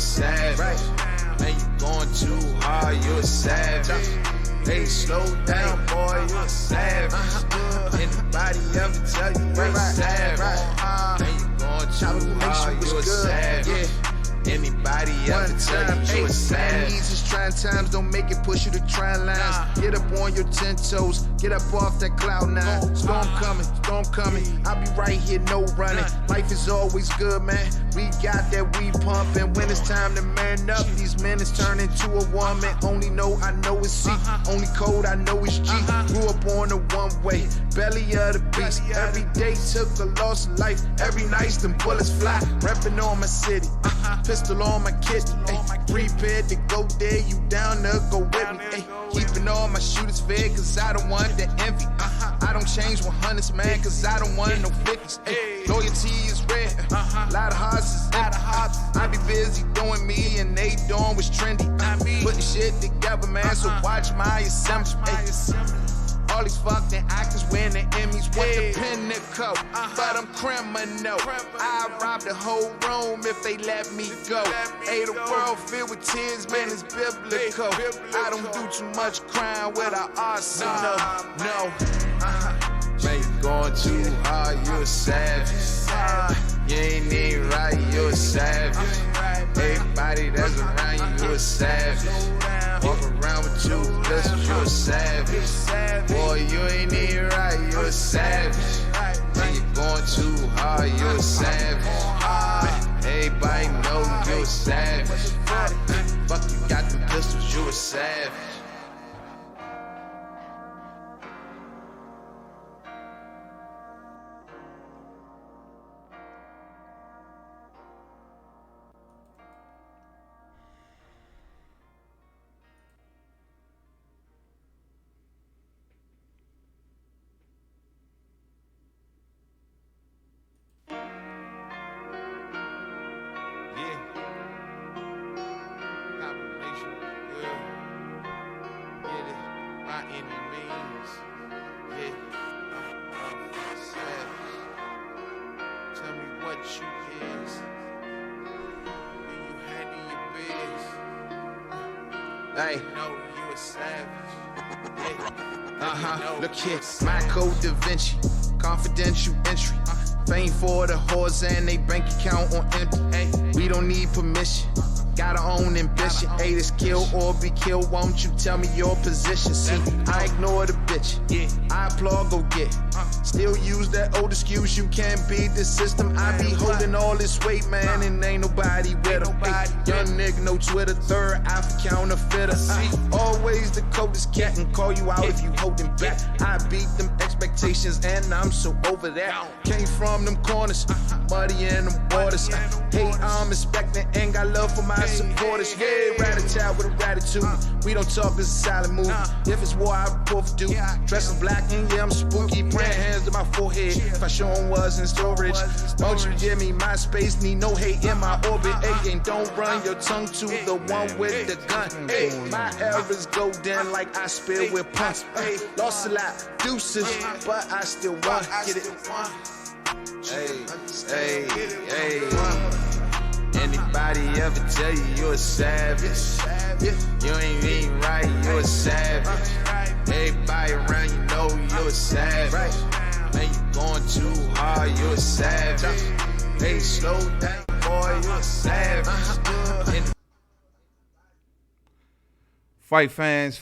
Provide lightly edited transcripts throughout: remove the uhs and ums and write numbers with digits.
savage. Man, you going too hard, you a savage. Hey, slow down, boy, you a savage. Anybody ever tell you you a savage? Man, you going too hard, you a savage. Anybody ever tell you you a savage? Easy trying times don't make it push you to trying lines. Get up on your 10 toes, get up off that cloud nine. Storm coming, I'll be right here, no running. Life is always good, man. We got that weed pumping. When it's time to man up, these men is turning to a woman. Only know I know it's C, only code I know is G. Grew up on the one way, belly of the beast. Every day took a loss of life. Every night them bullets fly. Reppin' on my city. Pistol on my kidney, prepared to go there, you down to go with me, keeping all my shooters fed, cause I don't want the envy, I don't change 100s, man, cause I don't want no 50s, loyalty is rare, lot of hearts is empty, I be busy doing me, and they doing what's trendy, putting shit together, man, so watch my assembly, all these fucking actors wearing the Emmys want to pin the coat, but I'm criminal. I rob the whole room if they let me go. Hey, the world filled with tears, man, it's biblical. I don't do too much crime without arsenal. No. Man, you going too hard, you a savage. You ain't even right, you a savage. Everybody that's around you, you a savage. Walk around with two pistols, you a savage. Boy, you ain't even right, you a savage. Man, you going too hard, you a savage. Everybody know you a savage. Fuck, you got them pistols, you a savage. Hey, look here, my code Da Vinci, confidential entry. Fame for the whores and they bank account on empty. We don't need permission, got our own ambition. Hey, this kill or be killed, won't you tell me your position? See, I ignore the bitch, I applaud, go get. Still use that old excuse, you can't beat the system. I be holding all this weight, man, and ain't nobody with him. Young nigga, no Twitter, third eye for counterfeiter. Always the coldest cat and call you out if you holding back. I beat them expectations and I'm so over that. Came from them corners, muddy in them waters. Hey, I'm expecting and got love for my supporters. Yeah, rat-a-tat with a gratitude. We don't talk, it's a silent movie. If it's war, I report for duty. Dressing black and yeah, I'm spooky. Praying hands to my forehead. If I show them was in storage, won't you give me my space? Need no hate in my orbit. Hey, and don't run your tongue to the one with the gun. Hey, my era's golden like I spill with punch. Hey, lost a lot, deuces, but I still want. Get it? Hey. Anybody ever tell you you a savage? You ain't even right, you a savage. Everybody around you know you a savage. Man, you going too hard, you a savage. Hey, slow down, boy, you a savage. Fight fans.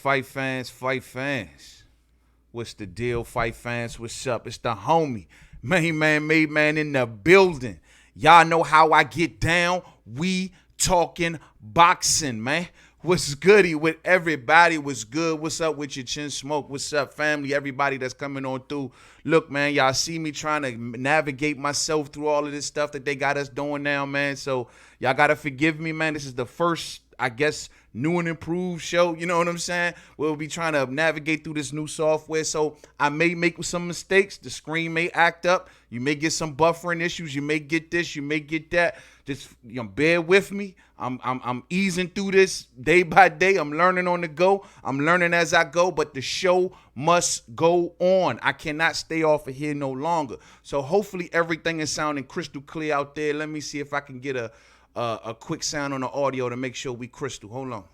What's the deal, fight fans? What's up? It's the homie, main man, made man in the building. Y'all know how I get down. We talking boxing, man. What's goody with everybody? What's good? What's up with your chin smoke? What's up, family? Everybody that's coming on through. Look, man, y'all see me trying to navigate myself through all of this stuff that they got us doing now, man. So y'all got to forgive me, man. This is the first, I guess, new and improved show. You know what I'm saying? We'll be trying to navigate through this new software. So I may make some mistakes. The screen may act up. You may get some buffering issues. You may get this. You may get that. Just bear with me. I'm easing through this day by day. I'm learning on the go. I'm learning as I go, but the show must go on. I cannot stay off of here no longer. So hopefully everything is sounding crystal clear out there. Let me see if I can get a a quick sound on the audio to make sure we crystal. Hold on.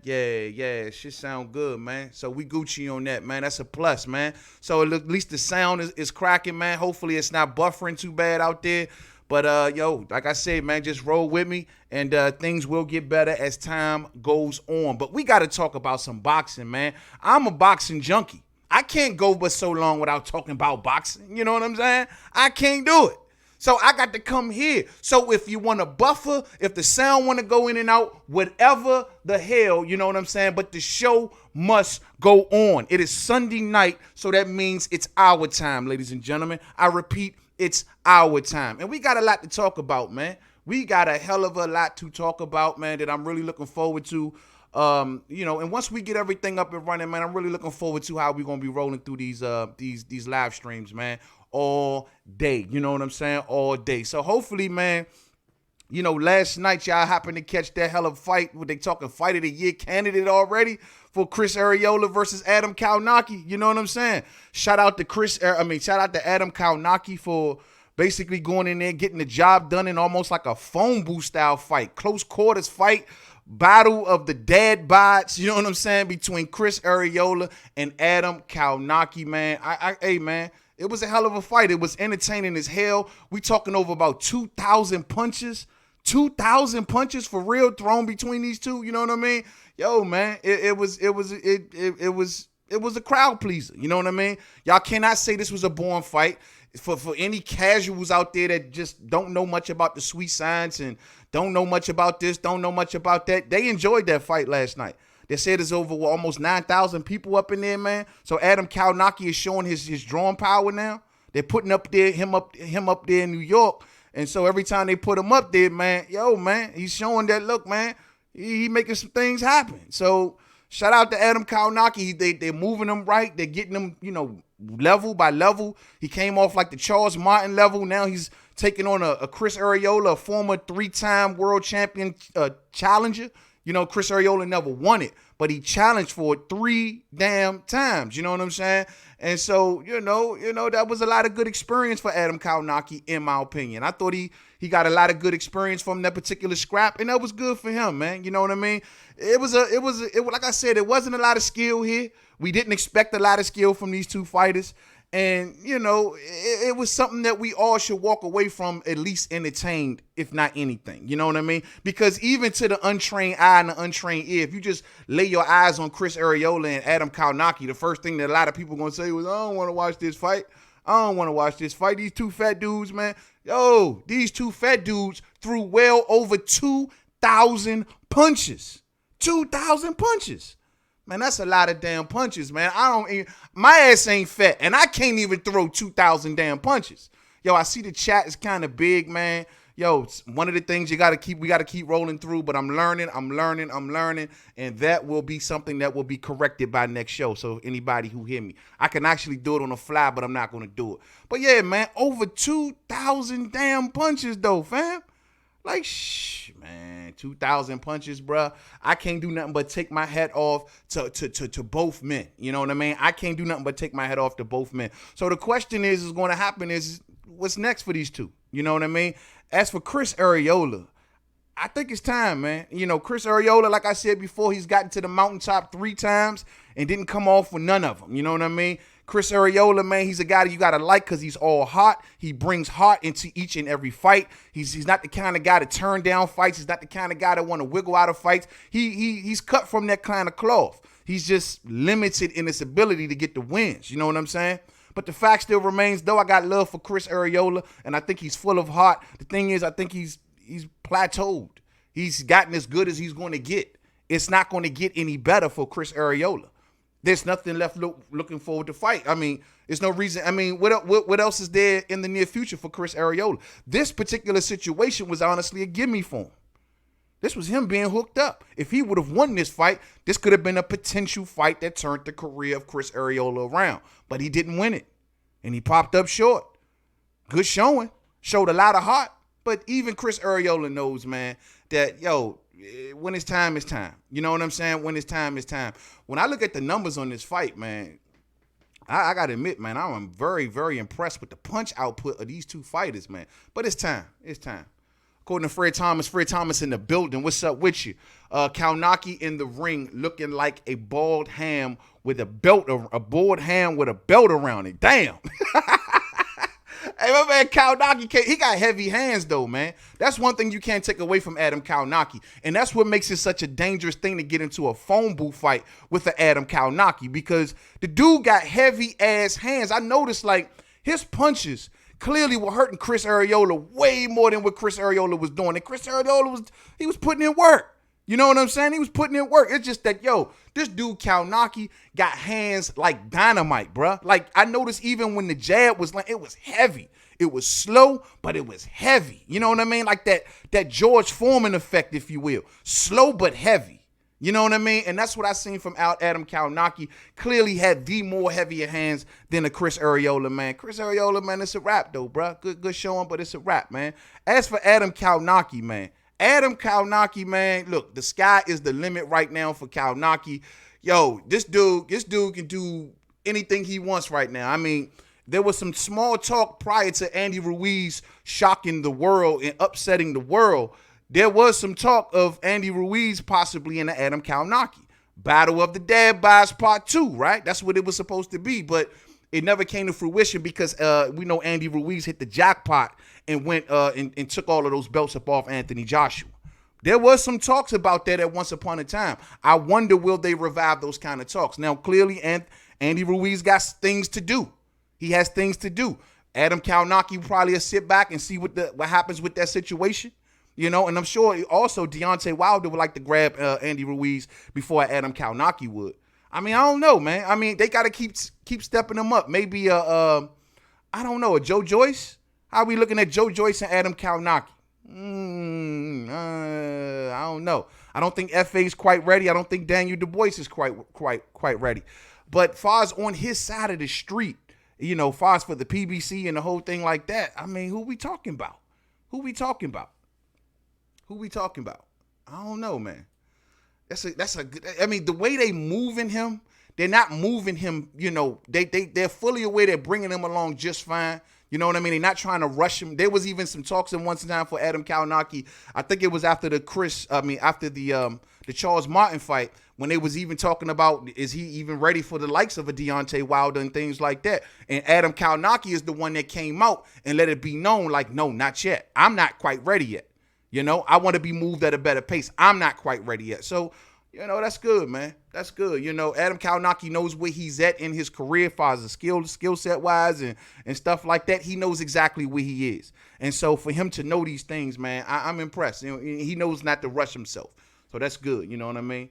Yeah, shit sound good, man. So we Gucci on that, man. That's a plus, man. So at least the sound is cracking, man. Hopefully it's not buffering too bad out there. But yo, like I said, man, just roll with me, and things will get better as time goes on. But we got to talk about some boxing, man. I'm a boxing junkie. I can't go but so long without talking about boxing. You know what I'm saying? I can't do it. So I got to come here. So if you want to buffer, if the sound want to go in and out, whatever the hell, you know what I'm saying? But the show must go on. It is Sunday night, so that means it's our time, ladies and gentlemen. I repeat, it's our time. And we got a lot to talk about, man. We got a hell of a lot to talk about, man, that I'm really looking forward to. And once we get everything up and running, man, I'm really looking forward to how we're gonna be rolling through these live streams, man, all day. You know what I'm saying? All day. So hopefully, man, last night y'all happened to catch that hell of a fight. What they talking fight of the year candidate already for Chris Arreola versus Adam Kownacki. You know what I'm saying? Shout out to Adam Kownacki for basically going in there, getting the job done in almost like a phone booth style fight, close quarters fight. Battle of the dad bots, you know what I'm saying, between Chris Arreola and Adam Kownacki, man. Hey, man, it was a hell of a fight. It was entertaining as hell. We talking over about 2,000 punches. 2,000 punches for real thrown between these two. You know what I mean? Yo, man, it was a crowd pleaser. You know what I mean? Y'all cannot say this was a boring fight. For any casuals out there that just don't know much about the sweet science and don't know much about this, don't know much about that, they enjoyed that fight last night. They said there's over almost 9,000 people up in there, man. So Adam Kownacki is showing his drawing power now. They're putting him up there in New York. And so every time they put him up there, man, he's showing that, look, man, he making some things happen. So shout out to Adam Kownacki. They're moving him right. They're getting him, level by level. He came off like the Charles Martin level. Now he's taking on a Chris Arreola, a former 3-time world champion challenger. Chris Arreola never won it, but he challenged for it 3 damn times. You know what I'm saying? And so, that was a lot of good experience for Adam Kownacki, in my opinion. I thought he got a lot of good experience from that particular scrap, and that was good for him, man. You know what I mean? It was like I said, it wasn't a lot of skill here. We didn't expect a lot of skill from these two fighters. And, it was something that we all should walk away from at least entertained, if not anything. You know what I mean? Because even to the untrained eye and the untrained ear, if you just lay your eyes on Chris Arreola and Adam Kownacki, the first thing that a lot of people going to say was, I don't want to watch this fight. I don't want to watch this fight. These two fat dudes, man. Yo, these two fat dudes threw well over 2,000 punches. 2,000 punches. Man, that's a lot of damn punches, man. My ass ain't fat, and I can't even throw 2,000 damn punches. Yo, I see the chat is kind of big, man. Yo, it's one of the things we got to keep rolling through, but I'm learning, and that will be something that will be corrected by next show. So anybody who hear me, I can actually do it on the fly, but I'm not going to do it. But yeah, man, over 2,000 damn punches though, fam. Like, man, 2,000 punches, bruh. I can't do nothing but take my hat off to both men. You know what I mean? I can't do nothing but take my hat off to both men. So the question is going to happen is, what's next for these two? You know what I mean? As for Chris Arreola, I think it's time, man. Chris Arreola, like I said before, he's gotten to the mountaintop 3 times and didn't come off with none of them. You know what I mean? Chris Arreola, man, he's a guy that you got to like because he's all hot. He brings heart into each and every fight. He's not the kind of guy to turn down fights. He's not the kind of guy that want to wiggle out of fights. He's cut from that kind of cloth. He's just limited in his ability to get the wins. You know what I'm saying? But the fact still remains, though, I got love for Chris Arreola, and I think he's full of heart. The thing is, I think he's plateaued. He's gotten as good as he's going to get. It's not going to get any better for Chris Arreola. There's nothing left looking forward to fight. I mean, there's no reason. I mean, what else is there in the near future for Chris Arreola? This particular situation was honestly a gimme for him. This was him being hooked up. If he would have won this fight, this could have been a potential fight that turned the career of Chris Arreola around. But he didn't win it. And he popped up short. Good showing. Showed a lot of heart. But even Chris Arreola knows, man, that, when it's time, it's time. You know what I'm saying? When it's time, it's time. When I look at the numbers on this fight, man, I gotta admit, man, I'm very, very impressed with the punch output of these two fighters, man. But it's time. It's time. According to Fred Thomas in the building. What's up with you? Kownacki in the ring looking like a bald ham with a belt, a bald ham with a belt around it. Damn. Hey, my man Kownacki, he got heavy hands though, man. That's one thing you can't take away from Adam Kownacki. And that's what makes it such a dangerous thing to get into a phone booth fight with the Adam Kownacki, because the dude got heavy ass hands. I noticed like his punches clearly were hurting Chris Arreola way more than what Chris Arreola was doing. And Chris Arreola was putting in work. You know what I'm saying? He was putting in work. It's just that, this dude Kownacki got hands like dynamite, bruh. Like, I noticed even when the jab was like, it was heavy. It was slow, but it was heavy. You know what I mean? Like that George Foreman effect, if you will. Slow, but heavy. You know what I mean? And that's what I seen from Adam Kownacki. Clearly had the more heavier hands than the Chris Arreola, man. Chris Arreola, man, it's a wrap, though, bruh. Good showing, but it's a wrap, man. As for Adam Kownacki, man, look, the sky is the limit right now for Kownacki. This dude can do anything he wants right now. I mean, there was some small talk prior to Andy Ruiz shocking the world and upsetting the world. There was some talk of Andy Ruiz possibly in the Adam Kownacki. Battle of the Dad Bods Part 2, right? That's what it was supposed to be, but it never came to fruition because we know Andy Ruiz hit the jackpot and went and took all of those belts up off Anthony Joshua. There was some talks about that at once upon a time. I wonder, will they revive those kind of talks? Now, clearly, Andy Ruiz got things to do. He has things to do. Adam Kownacki will probably sit back and see what happens with that situation. And I'm sure also Deontay Wilder would like to grab Andy Ruiz before Adam Kownacki would. I mean, I don't know, man. I mean, they got to keep stepping them up. Maybe I don't know, a Joe Joyce? How are we looking at Joe Joyce and Adam Kownacki? I don't know. I don't think FA's quite ready. I don't think Daniel Du Bois is quite ready. But far as on his side of the street, far as for the PBC and the whole thing like that, I mean, who we talking about? I don't know, man. That's a good. I mean, the way they moving him, they're not moving him. They're fully aware they're bringing him along just fine. You know what I mean? They're not trying to rush him. There was even some talks at one time for Adam Kownacki. I think it was after the Charles Martin fight, when they was even talking about, is he even ready for the likes of a Deontay Wilder and things like that? And Adam Kownacki is the one that came out and let it be known, like, no, not yet. I'm not quite ready yet. I want to be moved at a better pace. I'm not quite ready yet. So, that's good, man. That's good. Adam Kownacki knows where he's at in his career as far as the skill set wise and stuff like that. He knows exactly where he is. And so for him to know these things, man, I'm impressed. He knows not to rush himself. So that's good. You know what I mean?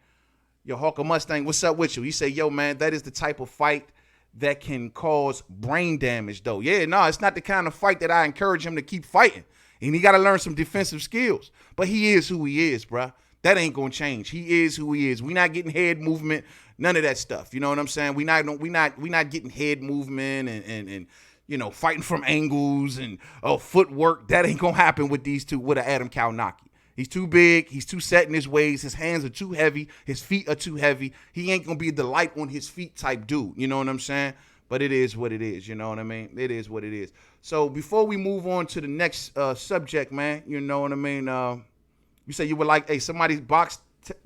Yo, Hawker Mustang, what's up with you? He say, yo, man, that is the type of fight that can cause brain damage, though. Yeah, no, it's not the kind of fight that I encourage him to keep fighting. And he got to learn some defensive skills. But he is who he is, bruh. That ain't gonna change. He is who he is. We not getting head movement, none of that stuff. You know what I'm saying? We not getting head movement and fighting from angles and footwork. That ain't gonna happen with these two, with Adam Kownacki. He's too big. He's too set in his ways. His hands are too heavy. His feet are too heavy. He ain't gonna be the light on his feet type dude. You know what I'm saying? But it is what it is. You know what I mean? It is what it is. So before we move on to the next subject, man, you know what I mean? You say you would like, somebody's box,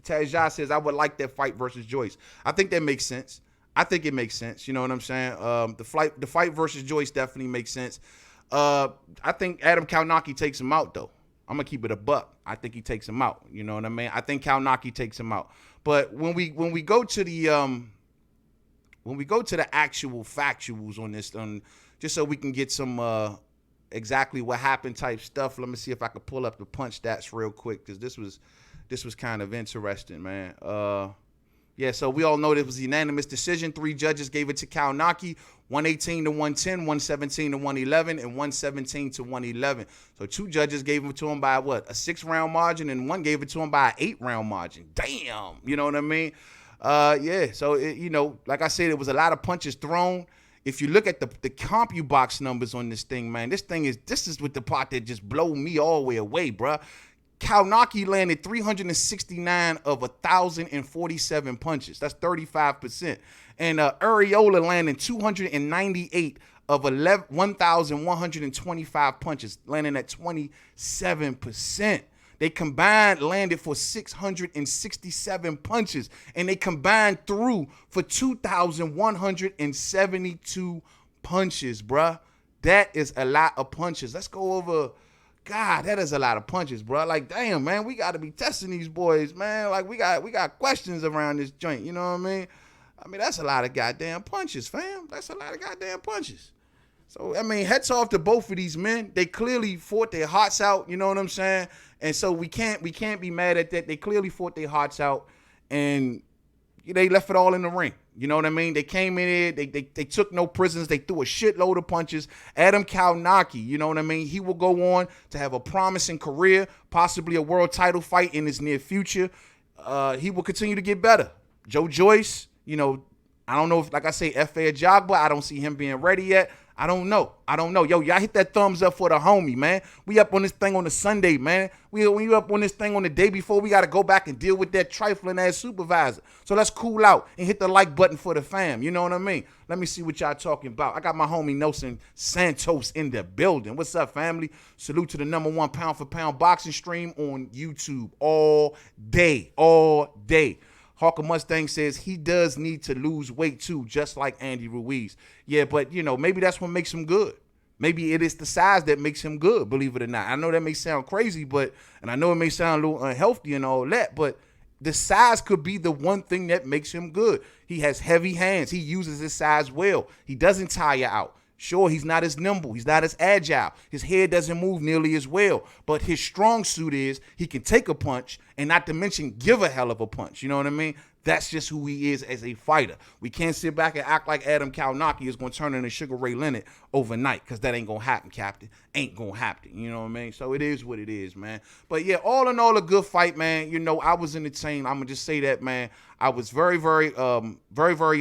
Tajah says, I would like that fight versus Joyce. I think that makes sense. I think it makes sense. You know what I'm saying? The fight versus Joyce definitely makes sense. I think Adam Kownacki takes him out, though. I'm going to keep it a buck. I think he takes him out. You know what I mean? I think Kownacki takes him out. But when we go to the actual factuals on this, just so we can get some exactly what happened type stuff. Let me see if I can pull up the punch stats real quick, because this was kind of interesting, man. Yeah, so we all know it was a unanimous decision. 3 judges gave it to Kownacki, 118 to 110, 117 to 111, and 117 to 111. So 2 judges gave it to him by a 6-round margin, and 1 gave it to him by an 8-round margin. Damn, you know what I mean? Yeah, so like I said, it was a lot of punches thrown. If you look at the CompuBox numbers on this thing, man, this is with the part that just blow me all the way away, bruh. Kownacki landed 369 of 1,047 punches. That's 35%. And Ariola landed 298 of 1,125 punches, landing at 27%. They combined landed for 667 punches, and they combined threw for 2,172 punches, bruh. That is a lot of punches. Let's go over. God, that is a lot of punches, bruh. Like, damn, man, we got to be testing these boys, man. Like, we got questions around this joint. You know what I mean? I mean, that's a lot of goddamn punches, fam. That's a lot of goddamn punches. So, I mean, hats off to both of these men. They clearly fought their hearts out, you know what I'm saying? And so we can't be mad at that. They clearly fought their hearts out, and they left it all in the ring. You know what I mean? They came in here, they took no prisoners, they threw a shitload of punches. Adam Kownacki, you know what I mean? He will go on to have a promising career, possibly a world title fight in his near future. He will continue to get better. Joe Joyce, you know, I don't know if, like I say, F.A. Jogba, I don't see him being ready yet. I don't know. Yo, y'all hit that thumbs up for the homie, man. We up on this thing on a Sunday, man. We up on this thing on the day before we got to go back and deal with that trifling ass supervisor. So let's cool out and hit the like button for the fam. You know what I mean? Let me see what y'all talking about. I got my homie Nelson Santos in the building. What's up, family? Salute to the #1 pound for pound boxing stream on YouTube all day. Hawker Mustang says he does need to lose weight too, just like Andy Ruiz. Yeah, but, you know, maybe that's what makes him good. Maybe it is the size that makes him good, believe it or not. I know that may sound crazy, and I know it may sound a little unhealthy and all that, but the size could be the one thing that makes him good. He has heavy hands. He uses his size well. He doesn't tire out. Sure, he's not as nimble. He's not as agile. His head doesn't move nearly as well. But his strong suit is he can take a punch and not to mention give a hell of a punch. You know what I mean? That's just who he is as a fighter. We can't sit back and act like Adam Kownacki is going to turn into Sugar Ray Leonard overnight, because that ain't going to happen, Captain. Ain't going to happen. You know what I mean? So it is what it is, man. But yeah, all in all, a good fight, man. You know, I was entertained. I'm going to just say that, man. I was very, very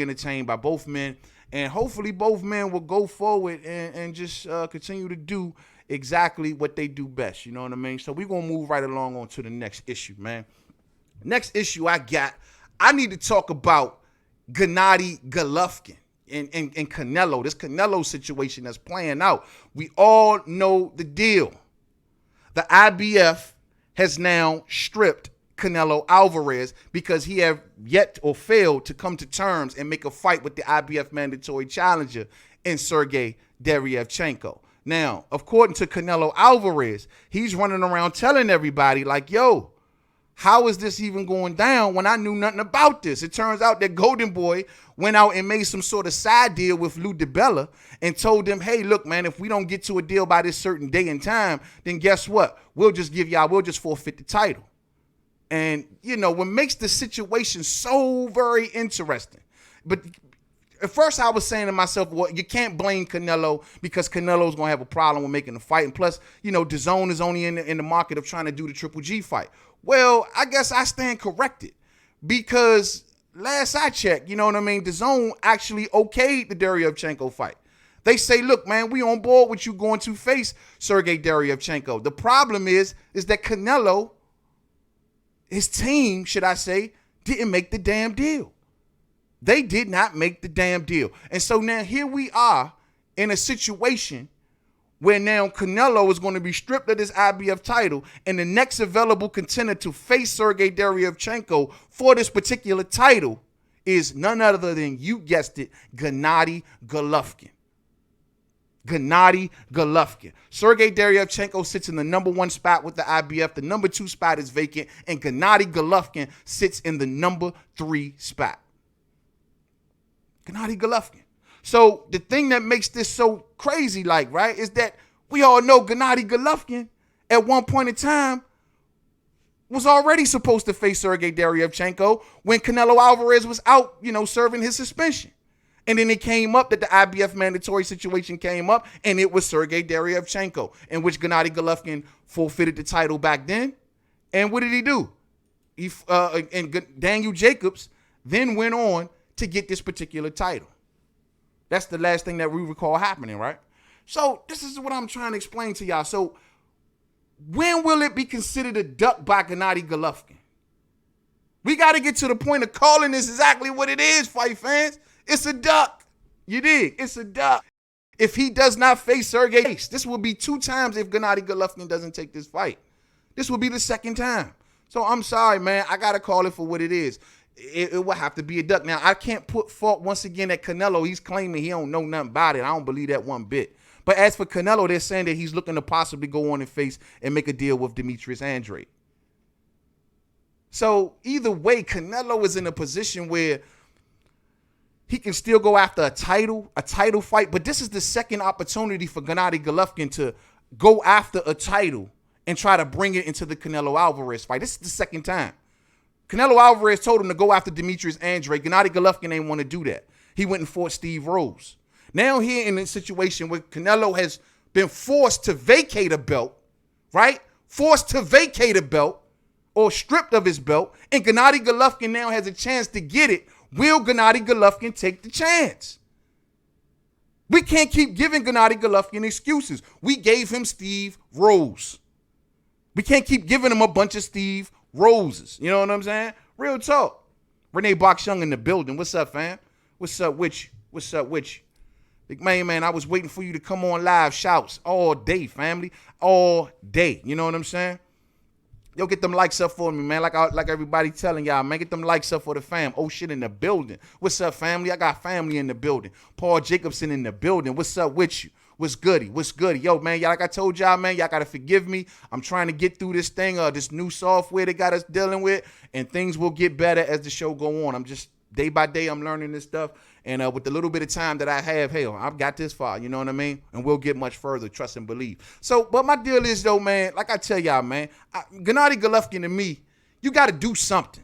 entertained by both men. And hopefully both men will go forward and just continue to do exactly what they do best. You know what I mean? So we're going to move right along on to the next issue, man. Next issue I need to talk about Gennady Golovkin and Canelo. This Canelo situation that's playing out. We all know the deal. The IBF has now stripped Canelo Alvarez because he have yet or failed to come to terms and make a fight with the IBF mandatory challenger in Sergey Derevchenko. Now, according to Canelo Alvarez, he's running around telling everybody like, yo, how is this even going down when I knew nothing about this? It turns out that Golden Boy went out and made some sort of side deal with Lou DiBella and told them, hey, look, man, if we don't get to a deal by this certain day and time, then guess what? We'll just forfeit the title. And, you know, what makes the situation so very interesting. But at first I was saying to myself, well, you can't blame Canelo because Canelo's going to have a problem with making the fight. And plus, you know, DAZN is only in the market of trying to do the Triple G fight. Well, I guess I stand corrected because last I checked, you know what I mean, DAZN actually okayed the Derevchenko fight. They say, look, man, we on board with you going to face Sergey Derevchenko. The problem is that Canelo, his team, should I say, didn't make the damn deal. They did not make the damn deal. And so now here we are in a situation where now Canelo is going to be stripped of this IBF title, and the next available contender to face Sergey Derevchenko for this particular title is none other than, you guessed it, Gennady Golovkin. Gennady Golovkin. Sergey Derevchenko sits in the #1 spot with the IBF. The #2 spot is vacant, and Gennady Golovkin sits in the #3 spot. Gennady Golovkin. So the thing that makes this so crazy, like, right, is that we all know Gennady Golovkin at one point in time was already supposed to face Sergey Derevchenko when Canelo Alvarez was out, you know, serving his suspension. And then it came up that the IBF mandatory situation came up, and it was Sergey Derevchenko, in which Gennady Golovkin forfeited the title back then. And what did he do? And Daniel Jacobs then went on to get this particular title. That's the last thing that we recall happening, right? So this is what I'm trying to explain to y'all. So when will it be considered a duck by Gennady Golovkin? We got to get to the point of calling this exactly what it is, fight fans. It's a duck. You dig? It's a duck. If he does not face Sergey, this will be 2 times if Gennady Golovkin doesn't take this fight. This will be the 2nd time. So I'm sorry, man. I got to call it for what it is. It will have to be a duck. Now, I can't put fault once again at Canelo. He's claiming he don't know nothing about it. I don't believe that one bit. But as for Canelo, they're saying that he's looking to possibly go on and face and make a deal with Demetrius Andrade. So either way, Canelo is in a position where he can still go after a title fight. But this is the 2nd opportunity for Gennady Golovkin to go after a title and try to bring it into the Canelo Alvarez fight. This is the 2nd time. Canelo Alvarez told him to go after Demetrius Andrade. Gennady Golovkin ain't want to do that. He went and fought Steve Rose. Now here in a situation where Canelo has been forced to vacate a belt, right? Forced to vacate a belt or stripped of his belt, and Gennady Golovkin now has a chance to get it. Will Gennady Golovkin take the chance? We can't keep giving Gennady Golovkin excuses. We gave him Steve Rose. We can't keep giving him a bunch of Steve Roses. You know what I'm saying? Real talk. Renee Box Young in the building. What's up, fam? What's up with you? What's up with you? Big man, I was waiting for you to come on live. Shouts all day, family. All day. You know what I'm saying? Yo, get them likes up for me, man. Like everybody telling y'all, man. Get them likes up for the fam. Oh, shit in the building. What's up, family? I got family in the building. Paul Jacobson in the building. What's up with you? What's goody? What's goody? Yo, man, y'all, like I told y'all, man, y'all got to forgive me. I'm trying to get through this thing, this new software they got us dealing with, and things will get better as the show go on. I'm just, day by day, I'm learning this stuff, and with the little bit of time that I have, hell, I've got this far, you know what I mean? And we'll get much further, trust and believe. So, but my deal is, though, man, like I tell y'all, man, Gennady Golovkin to me, you got to do something.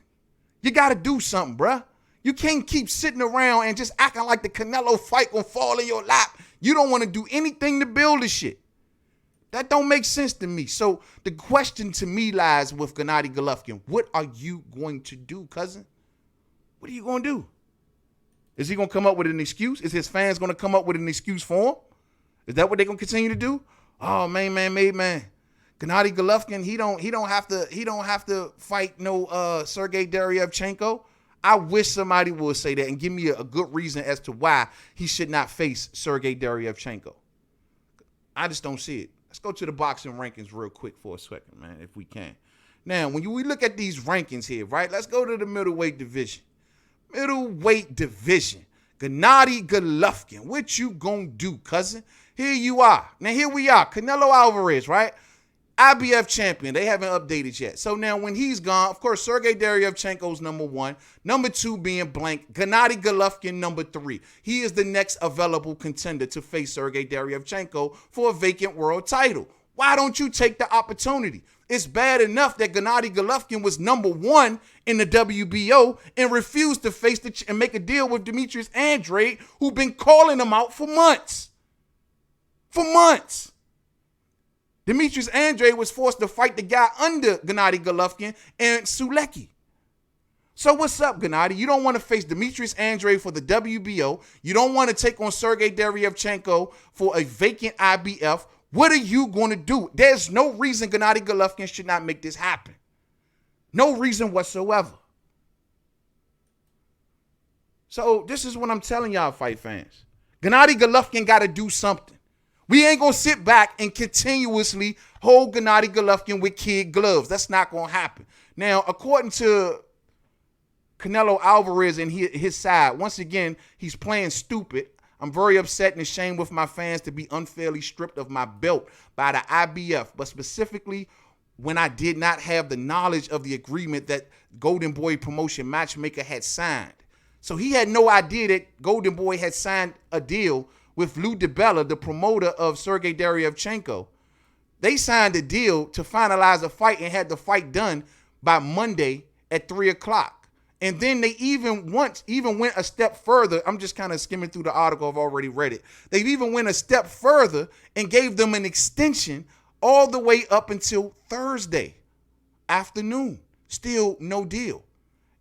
You got to do something, bruh. You can't keep sitting around and just acting like the Canelo fight gonna fall in your lap. You don't want to do anything to build this shit. That don't make sense to me. So the question to me lies with Gennady Golovkin. What are you going to do, cousin? What are you going to do? Is he going to come up with an excuse? Is his fans going to come up with an excuse for him? Is that what they're going to continue to do? Oh, man. Gennady Golovkin, he don't have to fight no Sergey Derevchenko. I wish somebody would say that and give me a good reason as to why he should not face Sergey Derevchenko. I just don't see it. Let's go to the boxing rankings real quick for a second, man, if we can. Now, when we look at these rankings here, right, let's go to the middleweight division. Middleweight division. Gennady Golovkin, what you gonna do, cousin? Here you are. Now, here we are. Canelo Alvarez, right? IBF champion. They haven't updated yet. So now when he's gone, of course, Sergey Derevchenko's number 1. Number 2 being blank. Gennady Golovkin, number 3. He is the next available contender to face Sergey Derevchenko for a vacant world title. Why don't you take the opportunity? It's bad enough that Gennady Golovkin was number 1 in the WBO and refused to face and make a deal with Demetrius Andrade, who've been calling him out for months. For months. Demetrius Andrade was forced to fight the guy under Gennady Golovkin and Sulecki. So what's up, Gennady? You don't want to face Demetrius Andrade for the WBO. You don't want to take on Sergey Derevchenko for a vacant IBF. What are you going to do? There's no reason Gennady Golovkin should not make this happen. No reason whatsoever. So this is what I'm telling y'all, fight fans. Gennady Golovkin got to do something. We ain't going to sit back and continuously hold Gennady Golovkin with kid gloves. That's not going to happen. Now, according to Canelo Alvarez and his side, once again, he's playing stupid. I'm very upset and ashamed with my fans to be unfairly stripped of my belt by the IBF, but specifically when I did not have the knowledge of the agreement that Golden Boy Promotion Matchmaker had signed. So he had no idea that Golden Boy had signed a deal with Lou DiBella, the promoter of Sergey Derevchenko. They signed a deal to finalize a fight and had the fight done by Monday at 3 o'clock. And then they even went a step further. I'm just kind of skimming through the article. I've already read it. They even went a step further and gave them an extension all the way up until Thursday afternoon. Still no deal.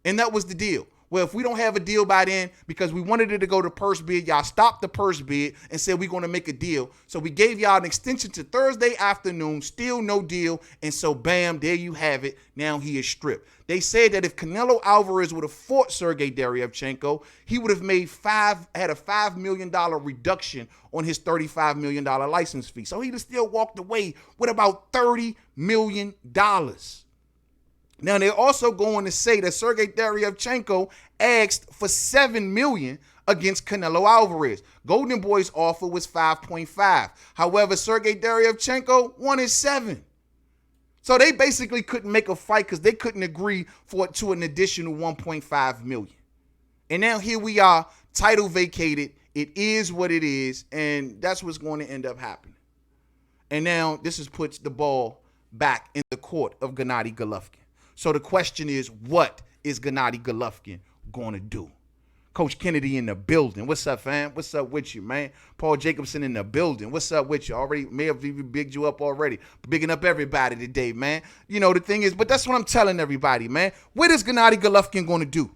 And that was the deal. Well, if we don't have a deal by then, because we wanted it to go to purse bid, y'all stopped the purse bid and said we're going to make a deal. So we gave y'all an extension to Thursday afternoon, still no deal. And so, bam, there you have it. Now he is stripped. They said that if Canelo Alvarez would have fought Sergey Deryevchenko, he would have had a $5 million reduction on his $35 million license fee. So he'd have still walked away with about $30 million. Now, they're also going to say that Sergey Deryevchenko asked for $7 million against Canelo Alvarez. Golden Boy's offer was 5.5. However, Sergey Deryevchenko wanted 7. So they basically couldn't make a fight because they couldn't agree to an additional 1.5 million. And now here we are, title vacated. It is what it is, and that's what's going to end up happening. And now this puts the ball back in the court of Gennady Golovkin. So the question is, what is Gennady Golovkin going to do? Coach Kennedy in the building. What's up, fam? What's up with you, man? Paul Jacobson in the building. What's up with you? Already may have even bigged you up already. Bigging up everybody today, man. You know, the thing is, but that's what I'm telling everybody, man. What is Gennady Golovkin going to do?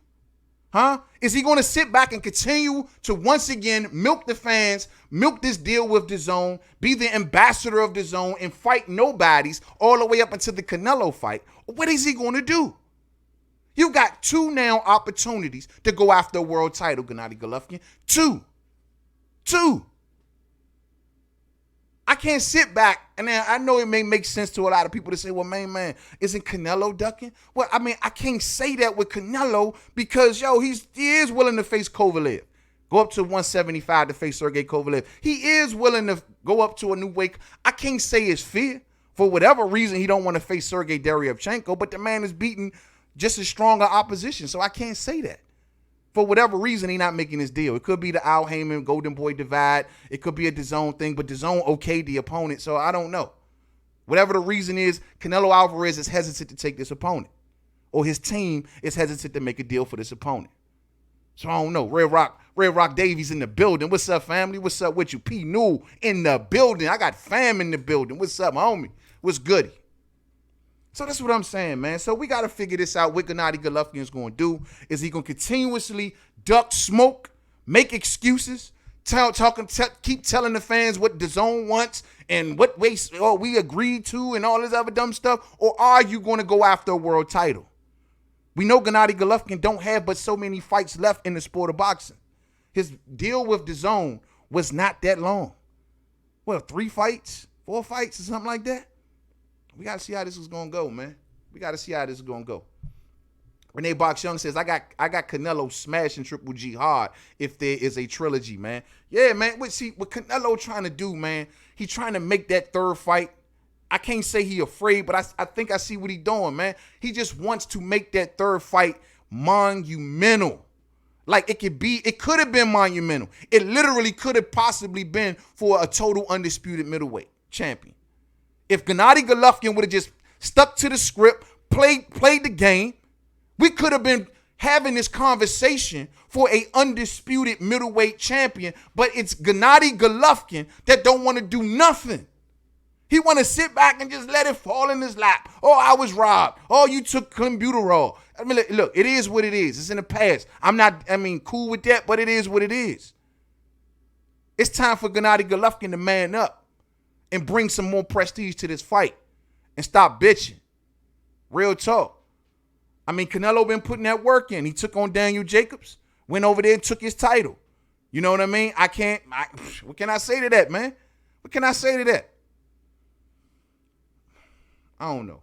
Huh? Is he going to sit back and continue to once again milk the fans, milk this deal with DAZN, be the ambassador of DAZN, and fight nobodies all the way up until the Canelo fight? What is he going to do? You got 2 now opportunities to go after a world title, Gennady Golovkin. 2. I can't sit back, and I know it may make sense to a lot of people to say, well, man, isn't Canelo ducking? Well, I mean, I can't say that with Canelo because, he is willing to face Kovalev. Go up to 175 to face Sergey Kovalev. He is willing to go up to a new weight. I can't say it's fear. For whatever reason, he don't want to face Sergey Deryevchenko, but the man is beating just as stronger opposition, so I can't say that. For whatever reason, he's not making his deal. It could be the Al Heyman Golden Boy divide. It could be a DAZN thing, but DAZN okayed the opponent, so I don't know. Whatever the reason is, Canelo Alvarez is hesitant to take this opponent, or his team is hesitant to make a deal for this opponent. So I don't know. Red Rock Davies in the building. What's up, family? What's up with you? P. Newell in the building. I got fam in the building. What's up, homie? What's goody? So that's what I'm saying, man. So we got to figure this out. What Gennady Golovkin is going to do. Is he going to continuously duck smoke, make excuses, keep telling the fans what DAZN wants and what we agreed to and all this other dumb stuff? Or are you going to go after a world title? We know Gennady Golovkin don't have but so many fights left in the sport of boxing. His deal with DAZN was not that long. Well, 3 fights, 4 fights or something like that? We got to see how this is going to go, man. We got to see how this is going to go. Renee Box Young says, I got Canelo smashing Triple G hard if there is a trilogy, man. Yeah, man. What Canelo trying to do, man, he trying to make that 3rd fight. I can't say he afraid, but I think I see what he doing, man. He just wants to make that 3rd fight monumental. Like it could have been monumental. It literally could have possibly been for a total undisputed middleweight champion. If Gennady Golovkin would have just stuck to the script, played the game, we could have been having this conversation for a undisputed middleweight champion, but it's Gennady Golovkin that don't want to do nothing. He want to sit back and just let it fall in his lap. Oh, I was robbed. Oh, you took clenbuterol. I mean, look, it is what it is. It's in the past. I'm not, cool with that, but it is what it is. It's time for Gennady Golovkin to man up and bring some more prestige to this fight and stop bitching. Real talk. Canelo been putting that work in. He took on Daniel Jacobs, went over there and took his title. You know what I mean? What can I say to that, man? What can I say to that? I don't know.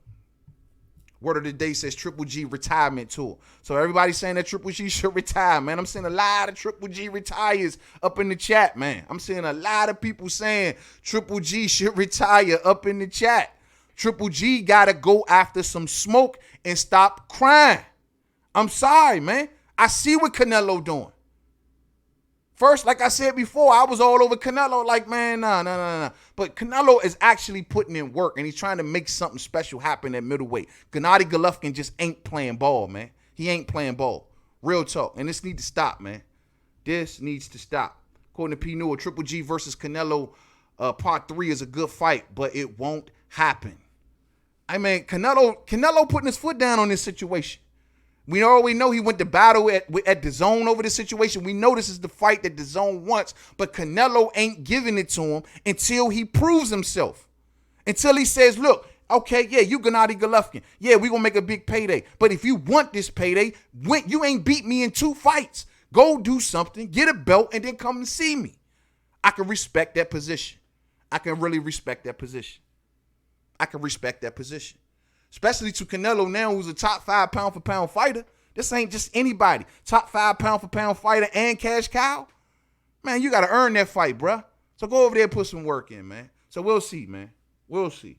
Word of the day says Triple G retirement tour. So everybody's saying that Triple G should retire, man. I'm seeing a lot of Triple G retires up in the chat, man. I'm seeing a lot of people saying Triple G should retire up in the chat. Triple G got to go after some smoke and stop crying. I'm sorry, man. I see what Canelo doing. First, like I said before, I was all over Canelo like, man, nah. But Canelo is actually putting in work, and he's trying to make something special happen at middleweight. Gennady Golovkin just ain't playing ball, man. He ain't playing ball. Real talk. And this needs to stop, man. This needs to stop. According to P. Newell, Triple G versus Canelo part 3 is a good fight, but it won't happen. Canelo putting his foot down on this situation. We already know he went to battle at DAZN over this situation. We know this is the fight that DAZN wants, but Canelo ain't giving it to him until he proves himself. Until he says, look, okay, yeah, you Gennady Golovkin. Yeah, we gonna make a big payday. But if you want this payday, you ain't beat me in 2 fights. Go do something, get a belt, and then come and see me. I can respect that position. I can really respect that position. I can respect that position. Especially to Canelo now, who's a top 5 pound-for-pound fighter. This ain't just anybody. Top 5 pound-for-pound fighter and cash cow. Man, you got to earn that fight, bruh. So go over there and put some work in, man. So we'll see, man. We'll see.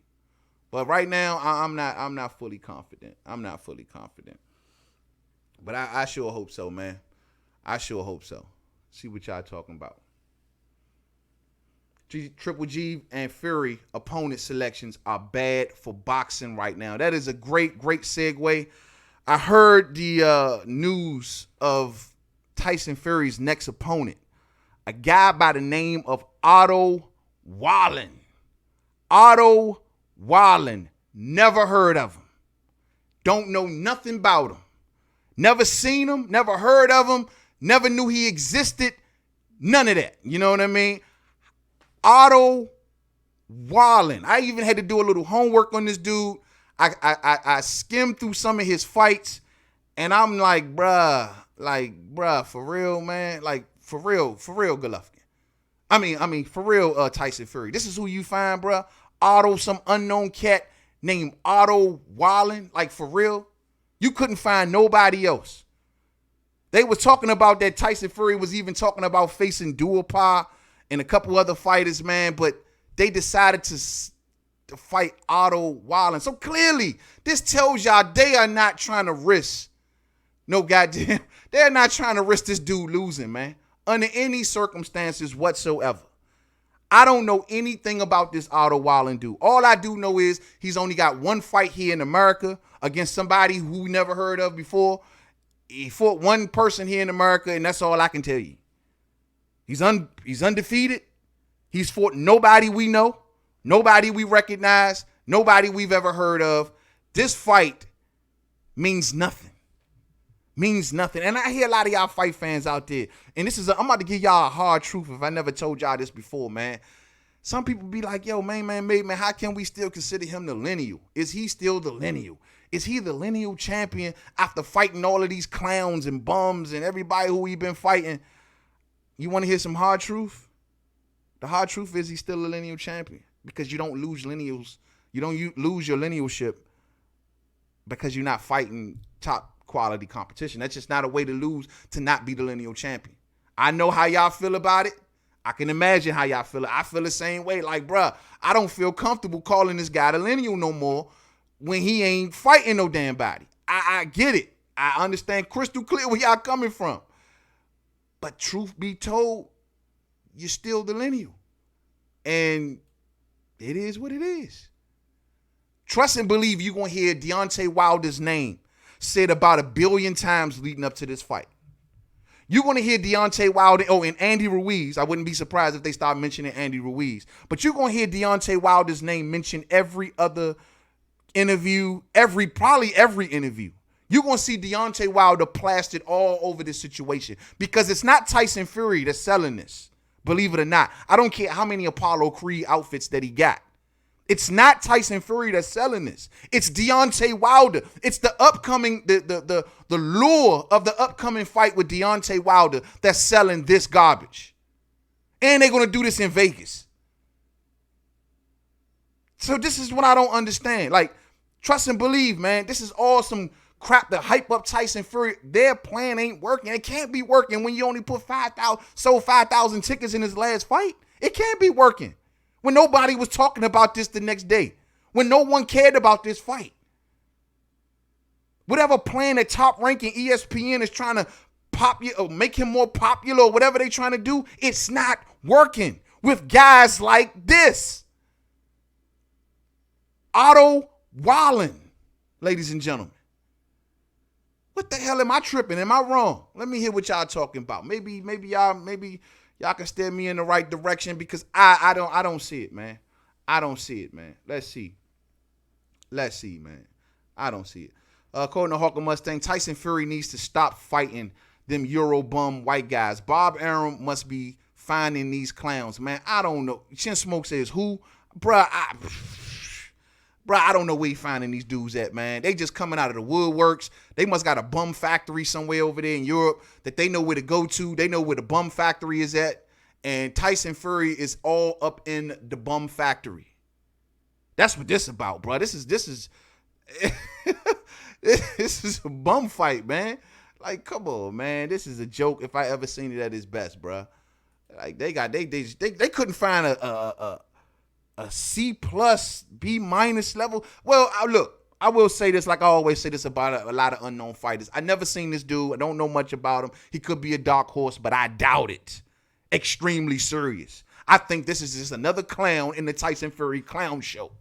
But right now, I'm not fully confident. I'm not fully confident. But I sure hope so, man. I sure hope so. See what y'all talking about. Triple G and Fury opponent selections are bad for boxing right now. That is a great segue. I heard the news of Tyson Fury's next opponent, a guy by the name of Otto Wallin. Otto Wallin. Never heard of him. Don't know nothing about him. Never seen him. Never heard of him. Never knew he existed. None of that. You know what I mean? Otto Wallin. I even had to do a little homework on this dude. I skimmed through some of his fights, and I'm like, bruh, for real, man, like for real, Golovkin. I mean, for real, Tyson Fury. This is who you find, bruh. Otto, some unknown cat named Otto Wallin. Like for real, you couldn't find nobody else. They were talking about that Tyson Fury was even talking about facing Duopa and a couple other fighters, man, but they decided to fight Otto Wallin. So clearly, this tells y'all they are not trying to risk they're not trying to risk this dude losing, man, under any circumstances whatsoever. I don't know anything about this Otto Wallin dude. All I do know is he's only got 1 fight here in America against somebody who we never heard of before. He fought 1 person here in America, and that's all I can tell you. He's undefeated. He's fought nobody we know, nobody we recognize, nobody we've ever heard of. This fight means nothing. Means nothing. And I hear a lot of y'all fight fans out there. And I'm about to give y'all a hard truth if I never told y'all this before, man. Some people be like, yo, man, how can we still consider him the lineal? Is he still the lineal? Is he the lineal champion after fighting all of these clowns and bums and everybody who he been fighting? You want to hear some hard truth? The hard truth is he's still a lineal champion because you don't lose lineals. You don't lose your linealship because you're not fighting top quality competition. That's just not a way to lose, to not be the lineal champion. I know how y'all feel about it. I can imagine how y'all feel. I feel the same way. Like, bruh, I don't feel comfortable calling this guy the lineal no more when he ain't fighting no damn body. I get it. I understand crystal clear where y'all coming from. But truth be told, you're still the lineal. And it is what it is. Trust and believe you're going to hear Deontay Wilder's name said about 1 billion times leading up to this fight. You're going to hear Deontay Wilder, and Andy Ruiz. I wouldn't be surprised if they start mentioning Andy Ruiz. But you're going to hear Deontay Wilder's name mentioned every other interview, probably every interview. You're going to see Deontay Wilder plastered all over this situation because it's not Tyson Fury that's selling this, believe it or not. I don't care how many Apollo Creed outfits that he got. It's not Tyson Fury that's selling this. It's Deontay Wilder. It's the upcoming, the lure of the upcoming fight with Deontay Wilder that's selling this garbage. And they're going to do this in Vegas. So this is what I don't understand. Like, trust and believe, man. This is all some crap to hype up Tyson Fury. Their plan ain't working. It can't be working when you only put 5,000 tickets in his last fight. It can't be working when nobody was talking about this the next day, when no one cared about this fight. Whatever plan that Top Ranking ESPN is trying to make him more popular or whatever they're trying to do, it's not working with guys like this. Otto Wallin, ladies and gentlemen. What the hell am I tripping? Am I wrong? Let me hear what y'all talking about. Maybe y'all can steer me in the right direction because I don't see it, man. I don't see it, man. Let's see, man. I don't see it. According to Hawker Mustang, Tyson Fury needs to stop fighting them Euro bum white guys. Bob Arum must be finding these clowns. Man, I don't know. Chin Smoke says who? Bruh, I don't know where he finding these dudes at, man. They just coming out of the woodworks. They must got a bum factory somewhere over there in Europe that they know where to go to. They know where the bum factory is at. And Tyson Fury is all up in the bum factory. That's what this about, bro. This is this is a bum fight, man. Like, come on, man. This is a joke if I ever seen it at its best, bro. Like, they couldn't find a C plus, B minus level. Well, look, I will say this, like I always say this about a lot of unknown fighters. I never seen this dude. I don't know much about him. He could be a dark horse, but I doubt it. Extremely serious. I think this is just another clown in the Tyson Fury clown show.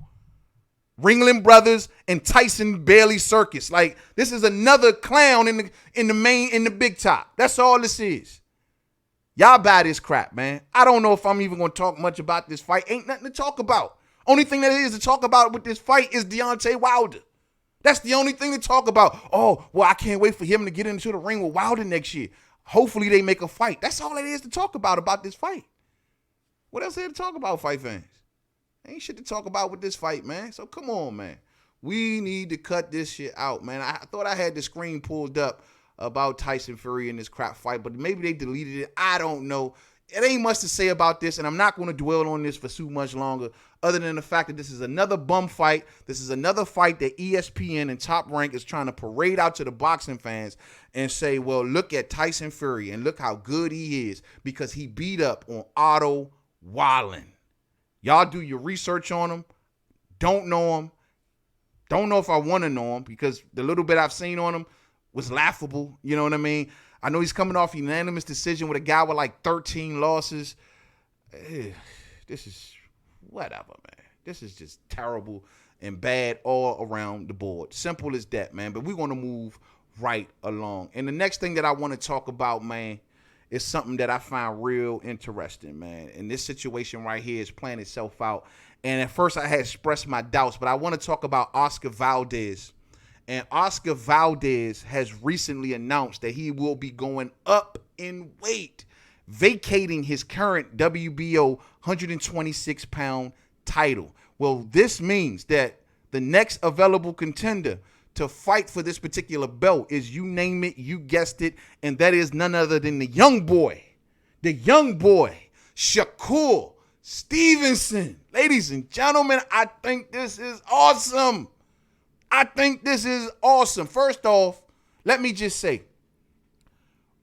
Ringling Brothers and Tyson Bailey Circus. Like, this is another clown in the big top. That's all this is. Y'all buy this crap, man. I don't know if I'm even going to talk much about this fight. Ain't nothing to talk about. Only thing that is to talk about with this fight is Deontay Wilder. That's the only thing to talk about. Oh, well, I can't wait for him to get into the ring with Wilder next year. Hopefully they make a fight. That's all it is to talk about this fight. What else is there to talk about, fight fans? Ain't shit to talk about with this fight, man. So come on, man. We need to cut this shit out, man. I thought I had the screen pulled up about Tyson Fury in this crap fight, but maybe they deleted it. I don't know. It ain't much to say about this, and I'm not going to dwell on this for too much longer, other than the fact that this is another bum fight. This is another fight that ESPN and Top Rank is trying to parade out to the boxing fans and say, well, look at Tyson Fury and look how good he is because he beat up on Otto Wallin. Y'all do your research on him. Don't know him. Don't know if I want to know him because the little bit I've seen on him was laughable. You know what I mean? I know he's coming off a unanimous decision with a guy with like 13 losses. This is whatever, man. This is just terrible and bad all around the board. Simple as that, man. But we're going to move right along. And the next thing that I want to talk about, man, is something that I find real interesting, man. And this situation right here is playing itself out. And at first I had expressed my doubts, but I want to talk about Oscar Valdez. And Oscar Valdez has recently announced that he will be going up in weight, vacating his current WBO 126-pound title. Well, this means that the next available contender to fight for this particular belt is, you name it, you guessed it, and that is none other than the young boy, Shakur Stevenson. Ladies and gentlemen, I think this is awesome. First off, let me just say,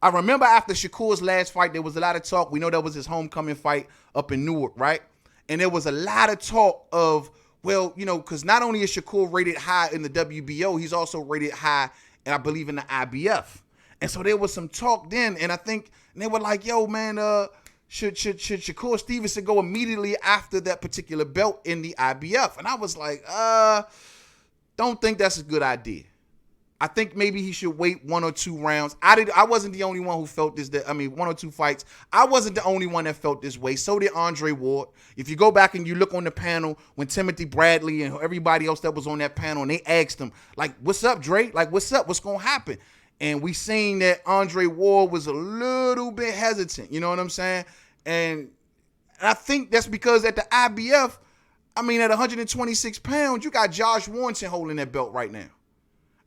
I remember after Shakur's last fight, there was a lot of talk. We know that was his homecoming fight up in Newark, right? And there was a lot of talk of, well, you know, because not only is Shakur rated high in the WBO, he's also rated high, and I believe, in the IBF. And so there was some talk then, and I think they were like, yo, man, should Shakur Stevenson go immediately after that particular belt in the IBF? And I was like, don't think that's a good idea. I think maybe he should wait 1 or 2 rounds. I wasn't the only one who felt this. 1 or 2 fights. I wasn't the only one that felt this way. So did Andre Ward. If you go back and you look on the panel when Timothy Bradley and everybody else that was on that panel, and they asked him, like, what's up, Dre? Like, what's up? What's going to happen? And we seen that Andre Ward was a little bit hesitant. You know what I'm saying? And I think that's because at the IBF, at 126 pounds, you got Josh Warrington holding that belt right now.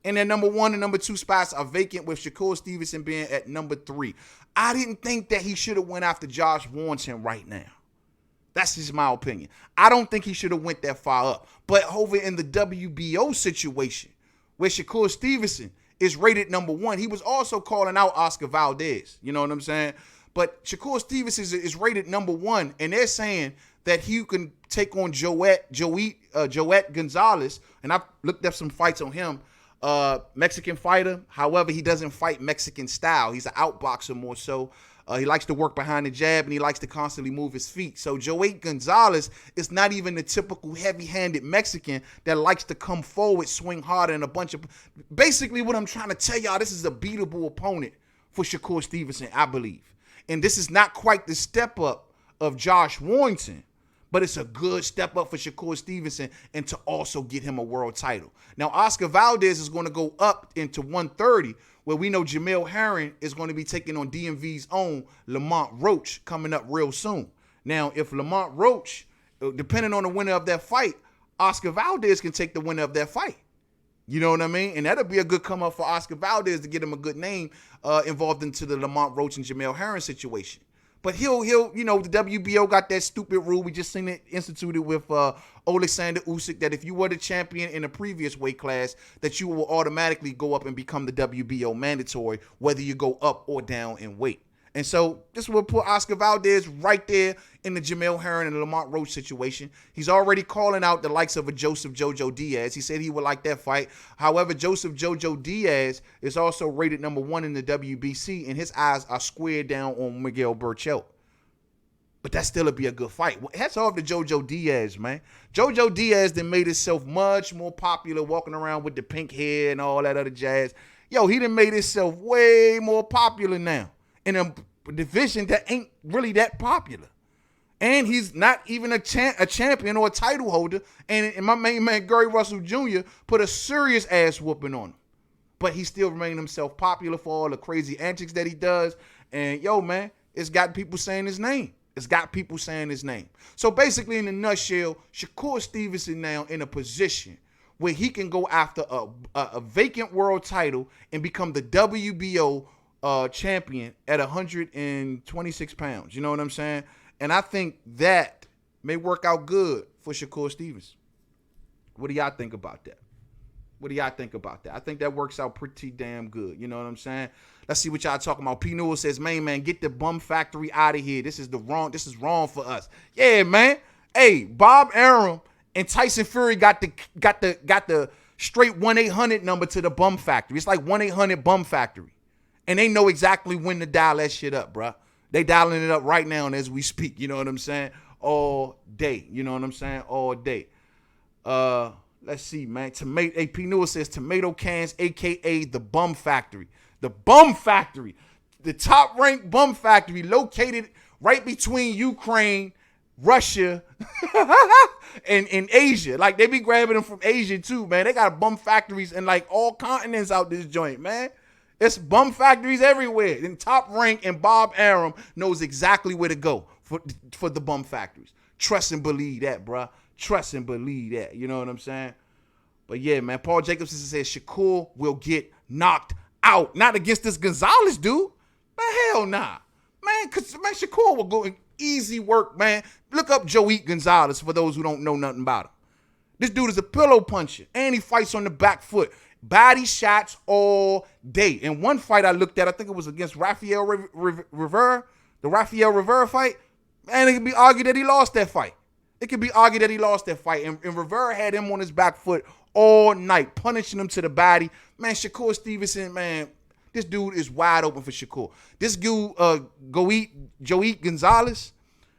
And their number 1 and number 2 spots are vacant, with Shakur Stevenson being at number 3. I didn't think that he should have went after Josh Warrington right now. That's just my opinion. I don't think he should have went that far up. But over in the WBO situation, where Shakur Stevenson is rated number 1, he was also calling out Oscar Valdez. You know what I'm saying? But Shakur Stevenson is rated number 1, and they're saying that he can take on Joet Gonzalez. And I've looked up some fights on him. Mexican fighter. However, he doesn't fight Mexican style. He's an outboxer more so. He likes to work behind the jab, and he likes to constantly move his feet. So Joet Gonzalez is not even the typical heavy-handed Mexican that likes to come forward, swing hard, and a bunch of... Basically, what I'm trying to tell y'all, this is a beatable opponent for Shakur Stevenson, I believe. And this is not quite the step up of Josh Warrington, But it's a good step up for Shakur Stevenson and to also get him a world title. Now, Oscar Valdez is going to go up into 130, where we know Jamel Herring is going to be taking on DMV's own Lamont Roach coming up real soon. Now, if Lamont Roach, depending on the winner of that fight, Oscar Valdez can take the winner of that fight. You know what I mean? And that'll be a good come up for Oscar Valdez to get him a good name involved into the Lamont Roach and Jamel Herring situation. But he'll, you know, the WBO got that stupid rule. We just seen it instituted with Alexander Usyk that if you were the champion in a previous weight class, that you will automatically go up and become the WBO mandatory, whether you go up or down in weight. And so this will put Oscar Valdez right there in the Jamel Herring and Lamont Roach situation. He's already calling out the likes of a Joseph Jojo Diaz. He said he would like that fight. However, Joseph Jojo Diaz is also rated number 1 in the WBC, and his eyes are squared down on Miguel Burchell. But that still would be a good fight. Hats off to Jojo Diaz, man. Jojo Diaz then made himself much more popular walking around with the pink hair and all that other jazz. Yo, he done made himself way more popular now in a division that ain't really that popular. And he's not even a champion or a title holder. And my main man, Gary Russell Jr., put a serious ass whooping on him. But he still remained himself popular for all the crazy antics that he does. And yo, man, it's got people saying his name. It's got people saying his name. So basically, in a nutshell, Shakur Stevenson now in a position where he can go after a vacant world title and become the WBO champion at 126 pounds. You know what I'm saying? And I think that may work out good for Shakur Stevenson. What do y'all think about that? What do y'all think about that? I think that works out pretty damn good. You know what I'm saying? Let's see what y'all talking about. P. Newell says, man, get the bum factory out of here. This is wrong for us. Yeah, man. Hey, Bob Arum and Tyson Fury got the straight 1-800 number to the bum factory. It's like 1-800 bum factory. And they know exactly when to dial that shit up, bruh. They dialing it up right now and as we speak. You know what I'm saying? All day. You know what I'm saying? All day. Let's see, man. AP Newell says tomato cans, a.k.a. the Bum Factory. The Bum Factory. The top-ranked bum factory located right between Ukraine, Russia, and Asia. Like, they be grabbing them from Asia, too, man. They got bum factories in, like, all continents out this joint, man. It's bum factories everywhere. And Top Rank and Bob Arum knows exactly where to go for the bum factories. Trust and believe that, bruh. Trust and believe that. You know what I'm saying? But yeah, man, Paul Jacobson says Shakur will get knocked out. Not against this Gonzalez dude. Man, hell nah. Man, Shakur will go in easy work, man. Look up Joey Gonzalez for those who don't know nothing about him. This dude is a pillow puncher, and he fights on the back foot. Body shots all day. In one fight I looked at, I think it was against Rafael Rivera, the Rafael Rivera fight, man, it could be argued that he lost that fight. And Rivera had him on his back foot all night, punishing him to the body. Man, Shakur Stevenson, man, this dude is wide open for Shakur. This dude, Joey Gonzalez,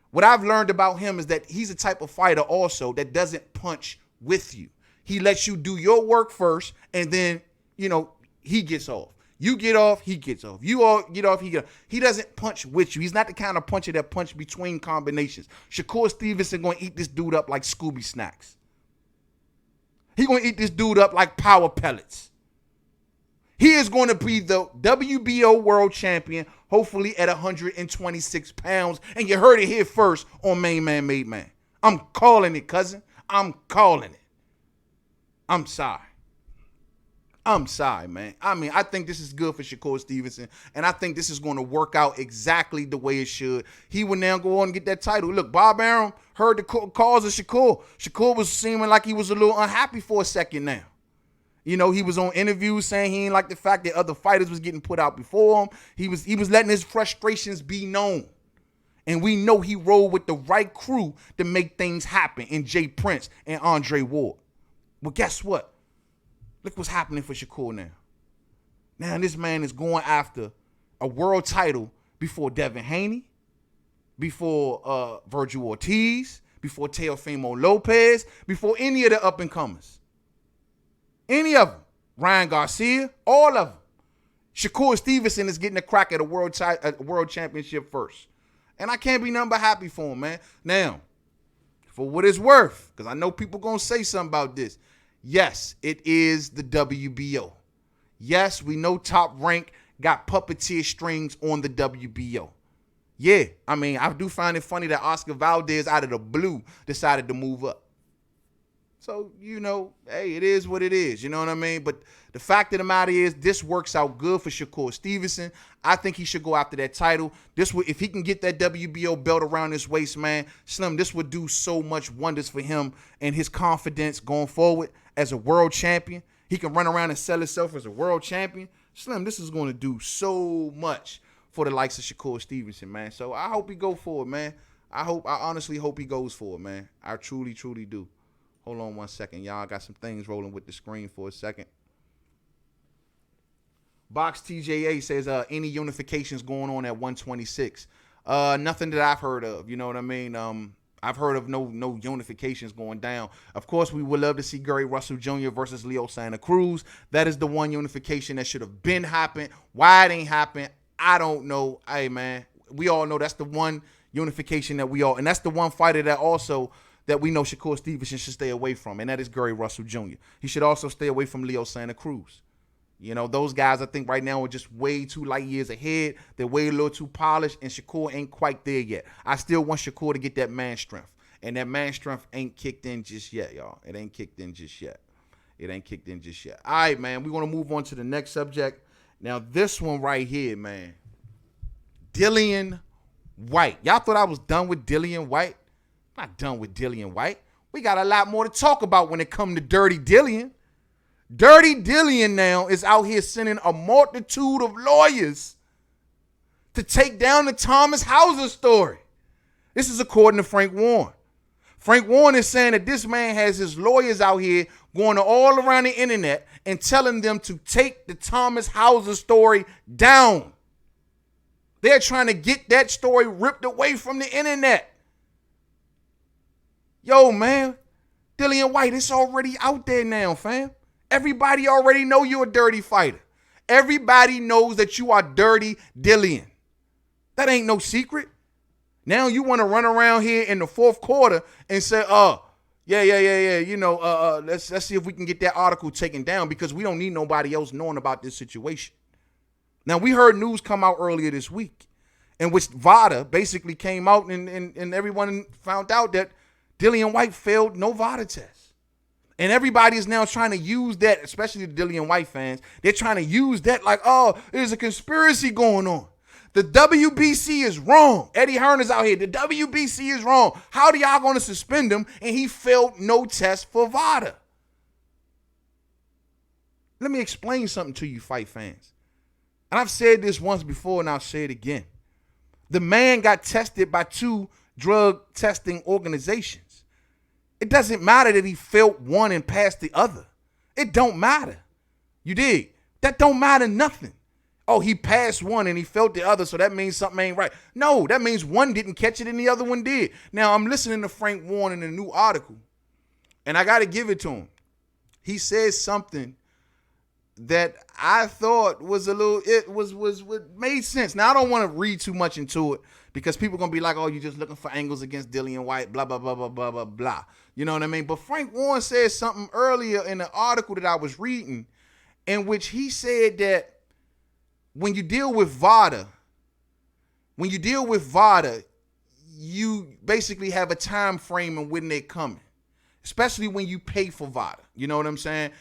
what I've learned about him is that he's a type of fighter also that doesn't punch with you. He lets you do your work first, and then, you know, he gets off. You get off, he gets off. You all get off, he gets off. He doesn't punch with you. He's not the kind of puncher that punch between combinations. Shakur Stevenson going to eat this dude up like Scooby Snacks. He going to eat this dude up like Power Pellets. He is going to be the WBO world champion, hopefully at 126 pounds. And you heard it here first on Main Man Made Man. I'm calling it, cousin. I'm calling it. I'm sorry, man. I mean, I think this is good for Shakur Stevenson, and I think this is going to work out exactly the way it should. He will now go on and get that title. Look, Bob Arum heard the calls of Shakur. Shakur was seeming like he was a little unhappy for a second now. You know, he was on interviews saying he didn't like the fact that other fighters was getting put out before him. He was letting his frustrations be known. And we know he rolled with the right crew to make things happen in Jay Prince and Andre Ward. Well, guess what? Look what's happening for Shakur now. Now this man is going after a world title before Devin Haney, before Virgil Ortiz, before Teofimo Lopez, before any of the up-and-comers. Any of them. Ryan Garcia, all of them. Shakur Stevenson is getting a crack at a world championship first. And I can't be nothing but happy for him, man. Now, for what it's worth, because I know people going to say something about this. Yes, it is the WBO. Yes, we know Top Rank got puppeteer strings on the WBO. Yeah, I mean, I do find it funny that Oscar Valdez out of the blue decided to move up. So, you know, hey, it is what it is. You know what I mean? But the fact of the matter is, this works out good for Shakur Stevenson. I think he should go after that title. This would, if he can get that WBO belt around his waist, man, Slim, this would do so much wonders for him and his confidence going forward as a world champion. He can run around and sell himself as a world champion. Slim, this is going to do so much for the likes of Shakur Stevenson, man. So I hope he go for it, man. I honestly hope he goes for it, man. I truly, truly do. Hold on 1 second, y'all. I got some things rolling with the screen for a second. Box TJA says, any unifications going on at 126? Nothing that I've heard of. You know what I mean? I've heard of no unifications going down. Of course, we would love to see Gary Russell Jr. versus Leo Santa Cruz. That is the one unification that should have been happened. Why it ain't happened, I don't know. Hey, man, we all know that's the one unification that we all, and that's the one fighter that also that we know Shakur Stevenson should stay away from, and that is Gary Russell Jr. He should also stay away from Leo Santa Cruz. You know, those guys I think right now are just way too light years ahead. They're way a little too polished, and Shakur ain't quite there yet. I still want Shakur to get that man strength, and that man strength ain't kicked in just yet, y'all. It ain't kicked in just yet. It ain't kicked in just yet. All right, man, we're going to move on to the next subject. Now, this one right here, man, Dillian Whyte. Y'all thought I was done with Dillian Whyte? I'm not done with Dillian Whyte. We got a lot more to talk about when it comes to Dirty Dillian. Dirty Dillian now is out here sending a multitude of lawyers to take down the Thomas Hauser story. This is according to Frank Warren. Frank Warren is saying that this man has his lawyers out here going all around the internet and telling them to take the Thomas Hauser story down. They're trying to get that story ripped away from the internet. Yo, man, Dillian Whyte, it's already out there now, fam. Everybody already know you're a dirty fighter. Everybody knows that you are Dirty Dillian. That ain't no secret. Now you want to run around here in the fourth quarter and say, yeah. You know, let's see if we can get that article taken down because we don't need nobody else knowing about this situation. Now, we heard news come out earlier this week in which VADA basically came out and everyone found out that Dillian Whyte failed no VADA test. And everybody is now trying to use that, especially the Dillian Whyte fans. They're trying to use that like, oh, there's a conspiracy going on. The WBC is wrong. Eddie Hearn is out here. The WBC is wrong. How are y'all going to suspend him and he failed no test for VADA? Let me explain something to you, fight fans. And I've said this once before and I'll say it again. The man got tested by 2 drug testing organizations. It doesn't matter that he failed one and passed the other. It don't matter. You dig? That don't matter nothing. Oh, he passed one and he failed the other, so that means something ain't right. No, that means one didn't catch it and the other one did. Now, I'm listening to Frank Warren in a new article, and I got to give it to him. He says something that I thought was a little, it was made sense. Now, I don't want to read too much into it because people are going to be like, oh, you're just looking for angles against Dillian Whyte, blah, blah, blah, blah, blah, blah, blah. You know what I mean? But Frank Warren said something earlier in the article that I was reading in which he said that when you deal with VADA, you basically have a time frame in when they're coming, especially when you pay for VADA. You know what I'm saying?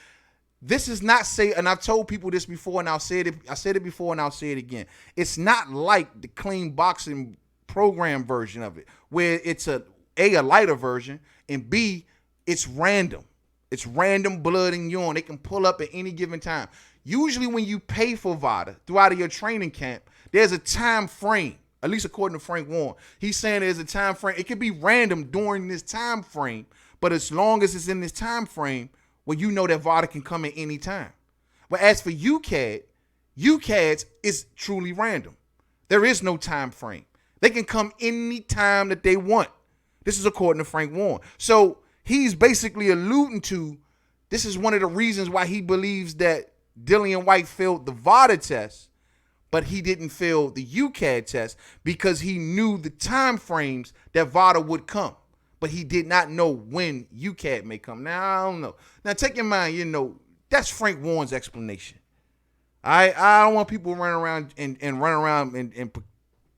This is not say, and I've told people this before, and I said it before, and I'll say it again. It's not like the clean boxing program version of it, where it's a lighter version, and B, it's random. It's random blood and urine. They can pull up at any given time. Usually when you pay for VADA throughout your training camp, there's a time frame, at least according to Frank Warren. He's saying there's a time frame. It could be random during this time frame, but as long as it's in this time frame, well, you know that VADA can come at any time. But as for UCADs is truly random. There is no time frame. They can come any time that they want. This is according to Frank Warren. So he's basically alluding to, this is one of the reasons why he believes that Dillian Whyte failed the VADA test, but he didn't fail the UCAD test because he knew the time frames that VADA would come. but he did not know when UCAD may come. Now, I don't know. Now, take in mind, that's Frank Warren's explanation. I don't want people running around and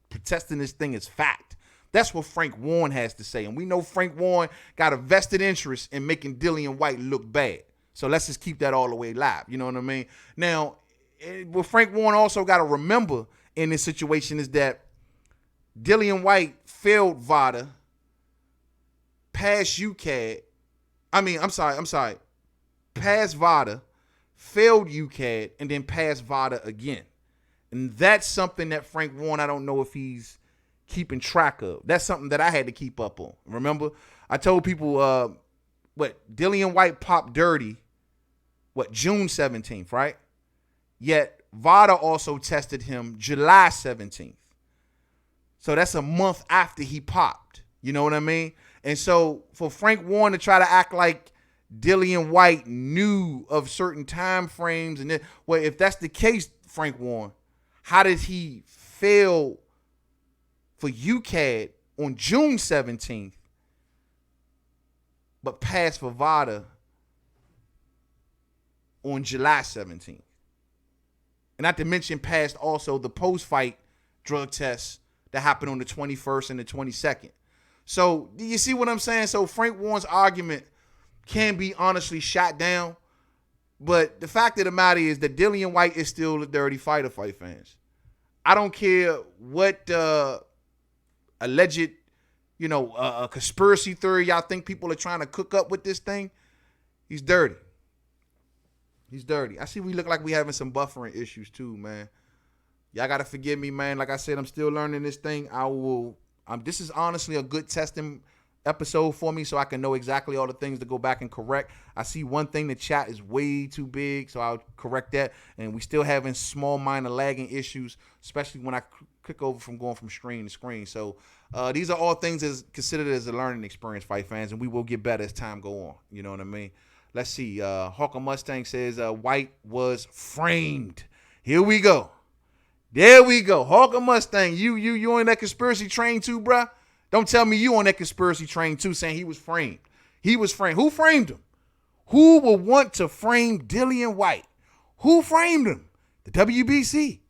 protesting this thing as fact. That's what Frank Warren has to say. And we know Frank Warren got a vested interest in making Dillian Whyte look bad. So let's just keep that all the way live. You know what I mean? Now, what Frank Warren also got to remember in this situation is that Dillian Whyte failed VADA, passed UCAD. I'm sorry. Passed VADA, failed UCAD, and then passed VADA again. And that's something that Frank Warren, I don't know if he's keeping track of. That's something that I had to keep up on. Remember, I told people Dillian Whyte popped dirty, June 17th, right? Yet VADA also tested him July 17th. So that's a month after he popped. You know what I mean? And so for Frank Warren to try to act like Dillian Whyte knew of certain time frames, and if that's the case, Frank Warren, how did he fail for UCAD on June 17th, but pass for VADA on July 17th? And not to mention passed also the post-fight drug tests that happened on the 21st and the 22nd. So do you see what I'm saying? So Frank Warren's argument can be honestly shot down. But the fact of the matter is that Dillian Whyte is still a dirty fighter, fight fans. I don't care what alleged, a conspiracy theory y'all think people are trying to cook up with this thing. He's dirty. He's dirty. I see we look like we having some buffering issues too, man. Y'all got to forgive me, man. Like I said, I'm still learning this thing. This is honestly a good testing episode for me so I can know exactly all the things to go back and correct. I see one thing, the chat is way too big, so I'll correct that. And we still having small minor lagging issues, especially when I click over from going from screen to screen. So these are all things that's considered as a learning experience, fight fans, and we will get better as time go on. You know what I mean? Let's see. Hawker Mustang says Whyte was framed. Here we go. There we go. Hawker Mustang, you on that conspiracy train too, bruh? Don't tell me you on that conspiracy train too, saying he was framed. He was framed. Who framed him? Who would want to frame Dillian Whyte? Who framed him? The WBC.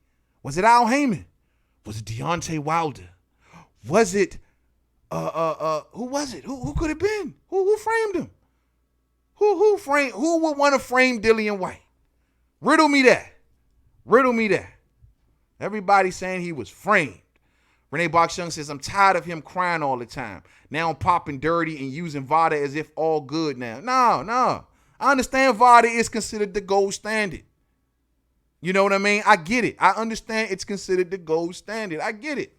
Was it Al Heyman? Was it Deontay Wilder? Was it who was it? Who could it have been? Who framed him? Who would want to frame Dillian Whyte? Riddle me that. Everybody saying he was framed. Renee Box Young says, I'm tired of him crying all the time. Now I'm popping dirty and using VADA as if all good now. No. I understand VADA is considered the gold standard. You know what I mean? I get it. I understand it's considered the gold standard. I get it.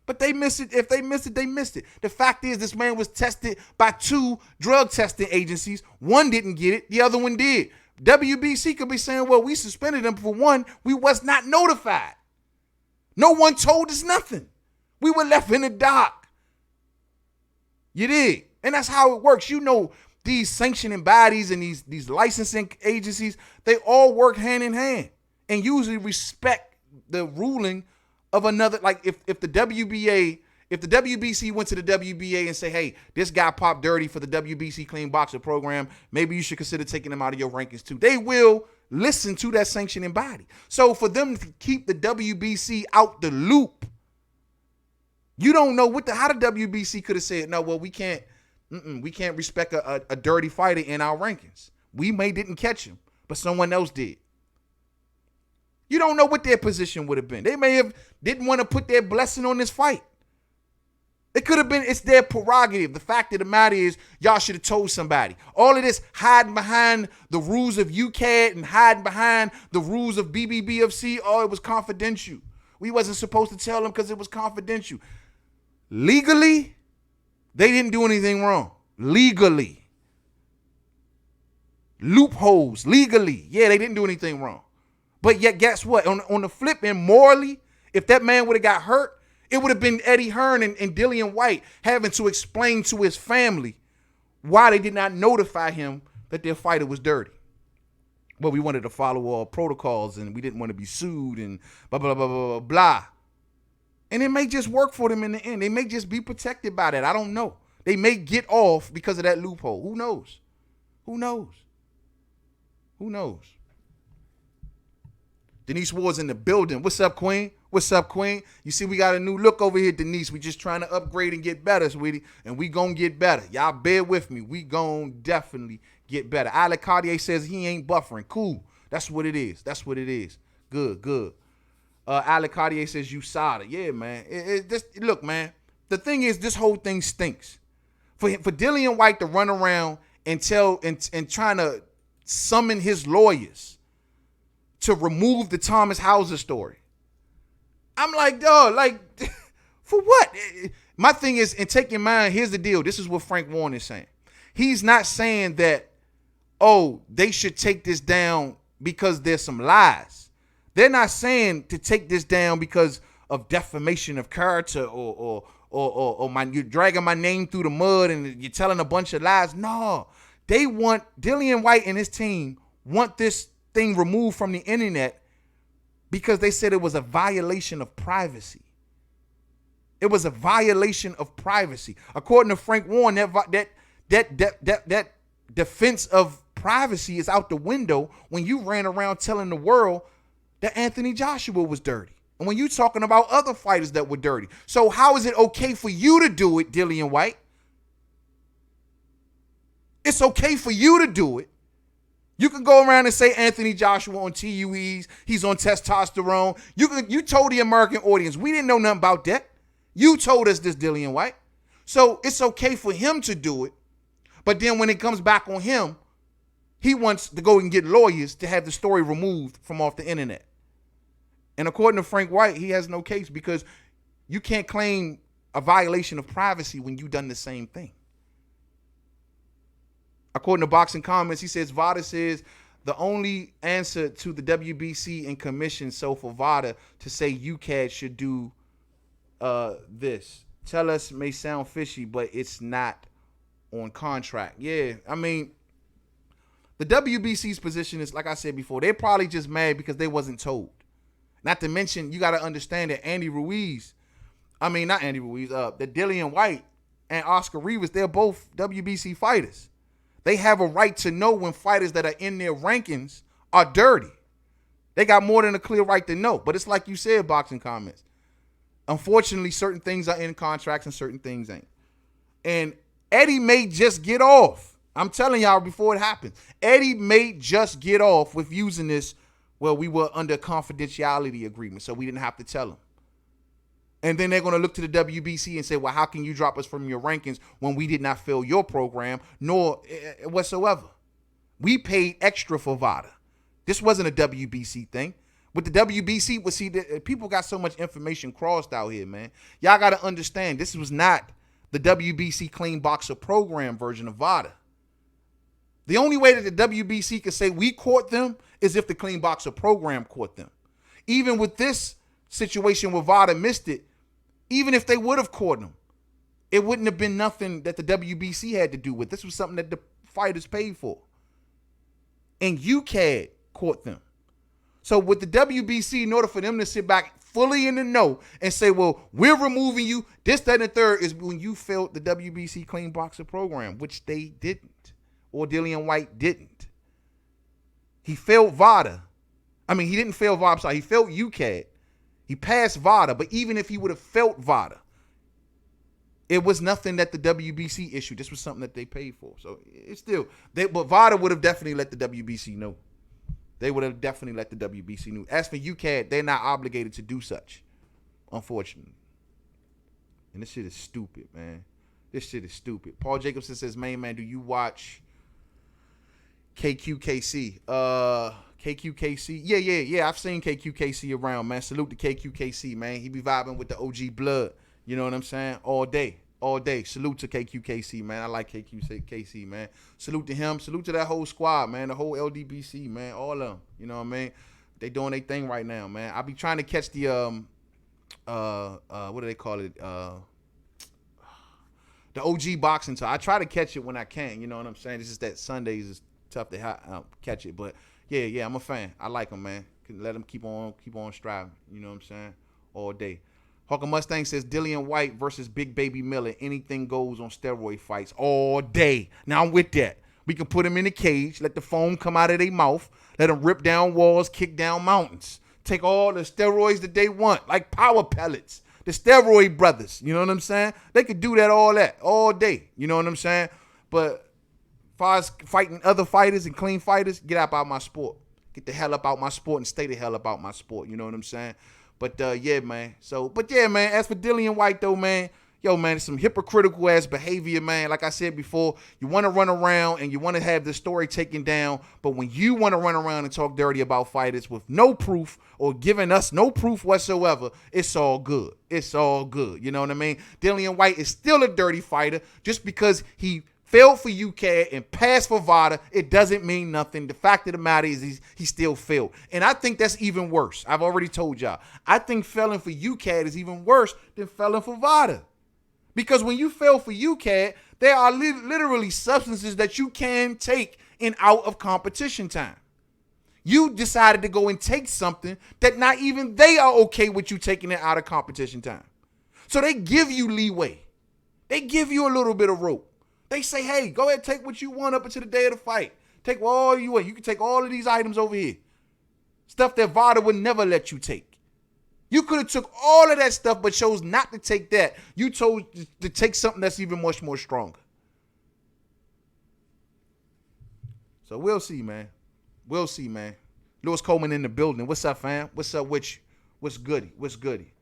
But they miss it. If they missed it, they missed it. The fact is this man was tested by 2 drug testing agencies. One didn't get it. The other one did. WBC could be saying, well, we suspended him for one. We was not notified. No one told us nothing. We were left in the dark. You did. And that's how it works. These sanctioning bodies and these licensing agencies, they all work hand in hand and usually respect the ruling of another. Like if the WBC went to the WBA and say, hey, this guy popped dirty for the WBC Clean Boxer program, maybe you should consider taking him out of your rankings too. They will listen to that sanctioning body. So for them to keep the WBC out the loop, you don't know how the WBC could have said, no, well, we can't respect a dirty fighter in our rankings. We didn't catch him, but someone else did. You don't know what their position would have been. They may have didn't want to put their blessing on this fight. It could have been, it's their prerogative. The fact of the matter is, y'all should have told somebody. All of this hiding behind the rules of UCAD and hiding behind the rules of BBBFC, it was confidential. We wasn't supposed to tell them because it was confidential. Legally, they didn't do anything wrong. Legally. Loopholes. Legally. Yeah, they didn't do anything wrong. But yet, guess what? On the flip end, morally, if that man would have got hurt, it would have been Eddie Hearn and Dillian Whyte having to explain to his family why they did not notify him that their fighter was dirty. Well, we wanted to follow all protocols and we didn't want to be sued and blah, blah, blah, blah, blah, blah. And it may just work for them in the end. They may just be protected by that. I don't know. They may get off because of that loophole. Who knows? Who knows? Who knows? Denise Ward's in the building. What's up, Queen? What's up, Queen? You see, we got a new look over here, Denise. We just trying to upgrade and get better, sweetie. And we gonna get better. Y'all bear with me. We gonna definitely get better. Alec Cartier says he ain't buffering. Cool. That's what it is. That's what it is. Good, good. Alec Cartier says you solid. Yeah, man. Look, man. The thing is, this whole thing stinks. For Dillian Whyte to run around and trying to summon his lawyers to remove the Thomas Hauser story. I'm like, dog, like, for what? My thing is, and take in mind, here's the deal. This is what Frank Warren is saying. He's not saying that, oh, they should take this down because there's some lies. They're not saying to take this down because of defamation of character or you're dragging my name through the mud and you're telling a bunch of lies. No, they want Dillian Whyte and his team want this thing removed from the internet because they said it was a violation of privacy. It was a violation of privacy. According to Frank Warren, that defense of privacy is out the window when you ran around telling the world that Anthony Joshua was dirty. And when you talking about other fighters that were dirty. So how is it okay for you to do it, Dillian Whyte? It's okay for you to do it. You can go around and say Anthony Joshua on TUEs, he's on testosterone. You told the American audience, we didn't know nothing about that. You told us this, Dillian Whyte. So it's okay for him to do it. But then when it comes back on him, he wants to go and get lawyers to have the story removed from off the internet. And according to Frank White, he has no case because you can't claim a violation of privacy when you done the same thing. According to Boxing Comments, he says, VADA says the only answer to the WBC and commission so for VADA to say UCAD should do this. Tell us may sound fishy, but it's not on contract. Yeah, I mean, the WBC's position is, like I said before, they're probably just mad because they wasn't told. Not to mention, you got to understand that that Dillian Whyte and Oscar Rivas, they're both WBC fighters. They have a right to know when fighters that are in their rankings are dirty. They got more than a clear right to know. But it's like you said, Boxing Comments. Unfortunately, certain things are in contracts and certain things ain't. And Eddie may just get off. I'm telling y'all before it happens. Eddie may just get off with using this. Well, we were under a confidentiality agreement, so we didn't have to tell him. And then they're going to look to the WBC and say, well, how can you drop us from your rankings when we did not fill your program, nor whatsoever? We paid extra for VADA. This wasn't a WBC thing. With the WBC, people got so much information crossed out here, man. Y'all got to understand, this was not the WBC Clean Boxer program version of VADA. The only way that the WBC could say we caught them is if the Clean Boxer program caught them. Even with this situation where VADA missed it, even if they would have caught them, it wouldn't have been nothing that the WBC had to do with. This was something that the fighters paid for. And UCAD caught them. So with the WBC, in order for them to sit back fully in the know and say, well, we're removing you, this, that, and the third, is when you failed the WBC Clean Boxer program, which they didn't, or Dillian Whyte didn't. He failed VADA. I mean, he didn't fail VADA. I'm sorry. He failed UCAD. He passed VADA, but even if he would have failed VADA, it was nothing that the WBC issued. This was something that they paid for. So it's still, but VADA would have definitely let the WBC know. They would have definitely let the WBC know. As for UCAD, they're not obligated to do such, unfortunately. And this shit is stupid, man. This shit is stupid. Paul Jacobson says, man, do you watch KQKC? KQKC? Yeah. I've seen KQKC around, man. Salute to KQKC, man. He be vibing with the OG blood. You know what I'm saying? All day. Salute to KQKC, man. I like KQKC, man. Salute to him. Salute to that whole squad, man. The whole LDBC, man. All of them. You know what I mean? They doing their thing right now, man. I be trying to catch the what do they call it? The OG boxing. So I try to catch it when I can. You know what I'm saying? It's just that Sundays is tough to catch it, but yeah, I'm a fan. I like them, man. Let them keep on striving. You know what I'm saying? All day. Hawker Mustang says Dillian Whyte versus Big Baby Miller. Anything goes on steroid fights all day. Now I'm with that. We can put them in a cage, let the foam come out of their mouth, let them rip down walls, kick down mountains. Take all the steroids that they want, like power pellets. The steroid brothers, you know what I'm saying? They could do that all day, you know what I'm saying? But as far as fighting other fighters and clean fighters, get up out my sport. Get the hell up out my sport and stay the hell up out my sport, you know what I'm saying? But yeah, man. Man, as for Dillian Whyte though, man, yo, man, it's some hypocritical ass behavior, man. Like I said before, you want to run around and you want to have the story taken down, but when you want to run around and talk dirty about fighters with no proof or giving us no proof whatsoever, it's all good. It's all good. You know what I mean? Dillian Whyte is still a dirty fighter. Just because he failed for UCAD and passed for VADA, it doesn't mean nothing. The fact of the matter is he still failed. And I think that's even worse. I've already told y'all. I think failing for UCAD is even worse than failing for VADA. Because when you fail for UCAD, there are literally substances that you can take in out of competition time. You decided to go and take something that not even they are okay with you taking it out of competition time. So they give you leeway. They give you a little bit of rope. They say, hey, go ahead, take what you want up until the day of the fight. Take all you want. You can take all of these items over here. Stuff that VADA would never let you take. You could have took all of that stuff, but chose not to take that. You chose to take something that's even much more stronger. So we'll see, man. We'll see, man. Lewis Coleman in the building. What's up, fam? What's up with you? What's goody? What's goody?